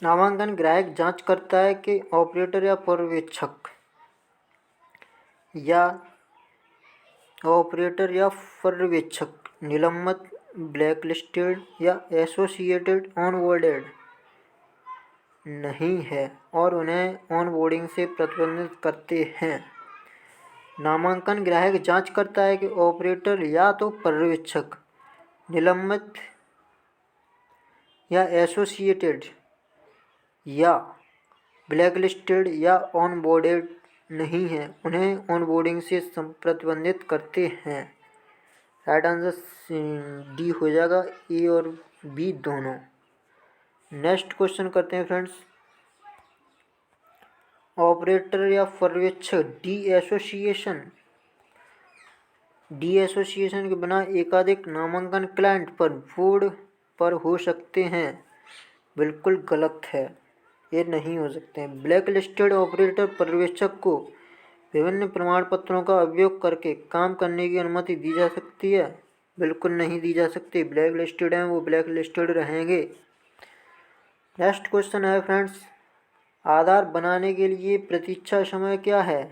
नामांकन ग्राहक जांच करता है कि ऑपरेटर या पर्यवेक्षक निलंबित, ब्लैकलिस्टेड या एसोसिएटेड ऑनबोर्डेड नहीं है और उन्हें ऑनबोर्डिंग से प्रतिबंधित करते हैं। नामांकन ग्राहक जांच करता है कि ऑपरेटर या तो पर्यवेक्षक निलंबित या एसोसिएटेड या ब्लैकलिस्टेड या ऑनबोर्डेड नहीं है, उन्हें ऑनबोर्डिंग से प्रतिबंधित करते हैं। राइट आंसर डी हो जाएगा, ए और बी दोनों। नेक्स्ट क्वेश्चन करते हैं फ्रेंड्स। ऑपरेटर या पर्यवेक्षक डी एसोसिएशन के बिना एकाधिक नामांकन क्लाइंट पर बोर्ड पर हो सकते हैं। बिल्कुल गलत है, ये नहीं हो सकते हैं। ब्लैक लिस्टेड ऑपरेटर पर्यवेक्षक को विभिन्न प्रमाण पत्रों का उपयोग करके काम करने की अनुमति दी जा सकती है? बिल्कुल नहीं दी जा सकती। ब्लैक लिस्टेड हैं वो ब्लैक लिस्टेड रहेंगे। नेक्स्ट क्वेश्चन है फ्रेंड्स, आधार बनाने के लिए प्रतीक्षा समय क्या है?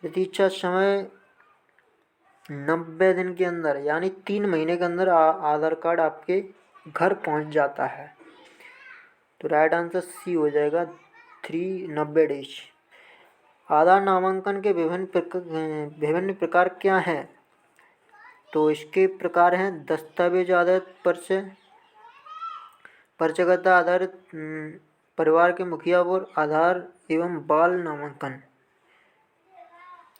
प्रतीक्षा समय 90 दिन के अंदर यानी 3 महीने के अंदर आधार कार्ड आपके घर पहुंच जाता है। तो राइट आंसर सी हो जाएगा, 90 डेज। आधार नामांकन के विभिन्न प्रकार क्या हैं? तो इसके प्रकार हैं दस्तावेज आधारित पर्चे, पर्चगत आधारित, परिवार के मुखिया और आधार एवं बाल नामांकन।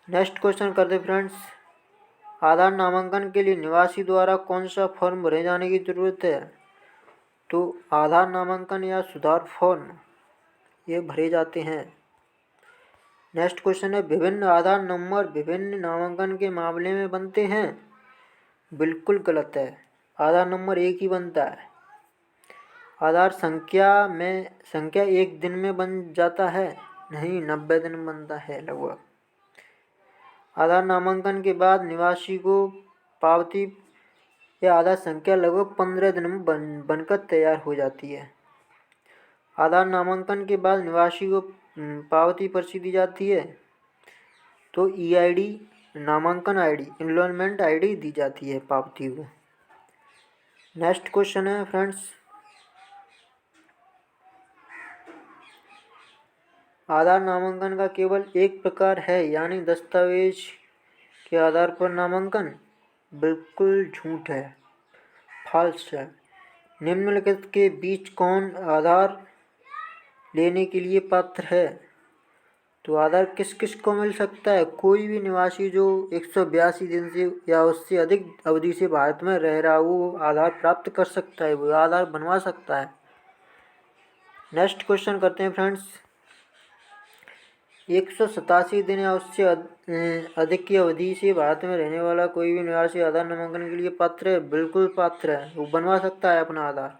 नेक्स्ट क्वेश्चन करते फ्रेंड्स, आधार नामांकन के लिए निवासी द्वारा कौन सा फॉर्म भरे जाने की जरूरत है? तो आधार नामांकन या सुधार फॉर्म ये भरे जाते हैं। नेक्स्ट क्वेश्चन है, विभिन्न आधार नंबर विभिन्न नामांकन के मामले में बनते हैं? बिल्कुल गलत है, आधार नंबर एक ही बनता है। आधार संख्या एक दिन में बन जाता है? नहीं, 90 दिन में बनता है लगभग। आधार नामांकन के बाद निवासी को पावती या आधार संख्या लगभग 15 दिन में बनकर तैयार हो जाती है। आधार नामांकन के बाद निवासी को पावती पर्ची दी जाती है तो EID, नामांकन ID, इनरोलमेंट ID दी जाती है पावती को। नेक्स्ट क्वेश्चन है फ्रेंड्स, आधार नामांकन का केवल एक प्रकार है यानी दस्तावेज के आधार पर नामांकन? बिल्कुल झूठ है, फॉल्स है। निम्नलिखित के बीच कौन आधार लेने के लिए पात्र है? तो आधार किस किस को मिल सकता है? कोई भी निवासी जो 182 दिन से या उससे अधिक अवधि से भारत में रह रहा हो वो आधार प्राप्त कर सकता है, वो आधार बनवा सकता है। नेक्स्ट क्वेश्चन करते हैं फ्रेंड्स, 187 दिन या उससे अधिक की अवधि से भारत में रहने वाला कोई भी निवासी आधार नामांकन के लिए पात्र है? बिल्कुल पात्र है, वो बनवा सकता है अपना आधार।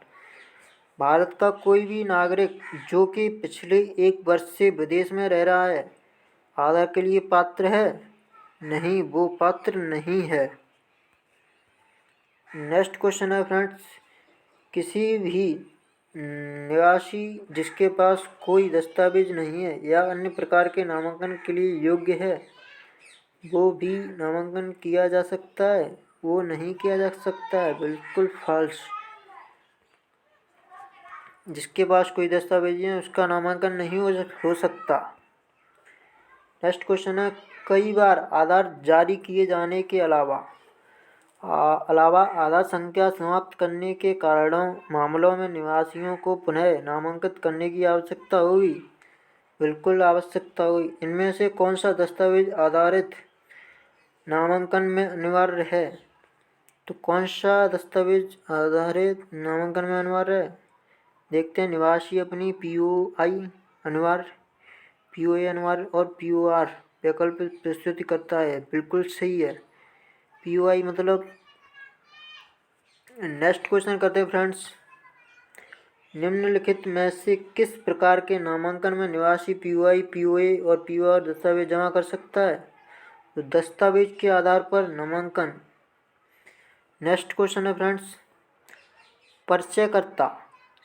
भारत का कोई भी नागरिक जो कि पिछले 1 वर्ष से विदेश में रह रहा है आधार के लिए पात्र है? नहीं, वो पात्र नहीं है। नेक्स्ट क्वेश्चन है फ्रेंड्स, किसी भी निवासी जिसके पास कोई दस्तावेज नहीं है या अन्य प्रकार के नामांकन के लिए योग्य है वो भी नामांकन किया जा सकता है? वो नहीं किया जा सकता है, बिल्कुल फॉल्स। जिसके पास कोई दस्तावेज है उसका नामांकन नहीं हो सकता। नेक्स्ट क्वेश्चन है, कई बार आधार जारी किए जाने के अलावा आधार संख्या समाप्त करने के मामलों में निवासियों को पुनः नामांकित करने की आवश्यकता होगी? बिल्कुल आवश्यकता होगी। इनमें से कौन सा दस्तावेज आधारित नामांकन में अनिवार्य है? तो कौन सा दस्तावेज आधारित नामांकन में अनिवार्य है? देखते हैं। निवासी अपनी POI अनिवार्य, POA अनिवार्य और POR वैकल्पिक प्रस्तुति करता है। बिल्कुल सही है। POI मतलब। नेक्स्ट क्वेश्चन करते हैं फ्रेंड्स। निम्नलिखित में से किस प्रकार के नामांकन में निवासी POI, POA और POR दस्तावेज जमा कर सकता है? तो दस्तावेज के आधार पर नामांकन। नेक्स्ट क्वेश्चन है फ्रेंड्स। परिचयकर्ता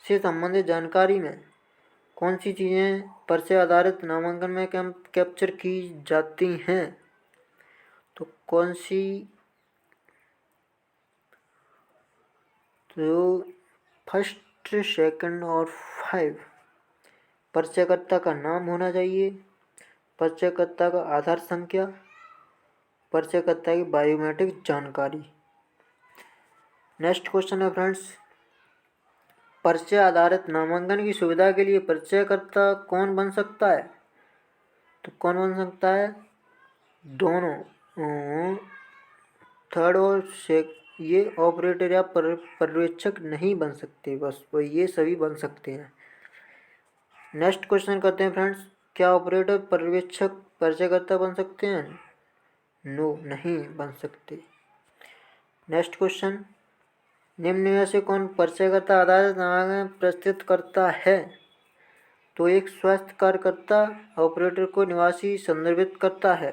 से संबंधित जानकारी में कौन सी चीज़ें परिचय आधारित नामांकन में कैप्चर की जाती हैं? तो कौन सी? तो फर्स्ट, सेकंड और 5। परिचयकर्ता का नाम होना चाहिए, परिचयकर्ता का आधार संख्या, परिचयकर्ता की बायोमेट्रिक जानकारी। नेक्स्ट क्वेश्चन है फ्रेंड्स। परिचय आधारित नामांकन की सुविधा के लिए परिचयकर्ता कौन बन सकता है? तो कौन बन सकता है? दोनों, थर्ड और ये ऑपरेटर या पर्यवेक्षक नहीं बन सकते, बस वो ये सभी बन सकते हैं। नेक्स्ट क्वेश्चन करते हैं फ्रेंड्स। क्या ऑपरेटर पर्यवेक्षक परिचयकर्ता बन सकते हैं? नो, नहीं बन सकते। Next question. निम्न में से कौन परिचयकर्ता आधारित नामांकन प्रस्तुत करता है? तो एक स्वास्थ्य कार्यकर्ता ऑपरेटर को निवासी संदर्भित करता है।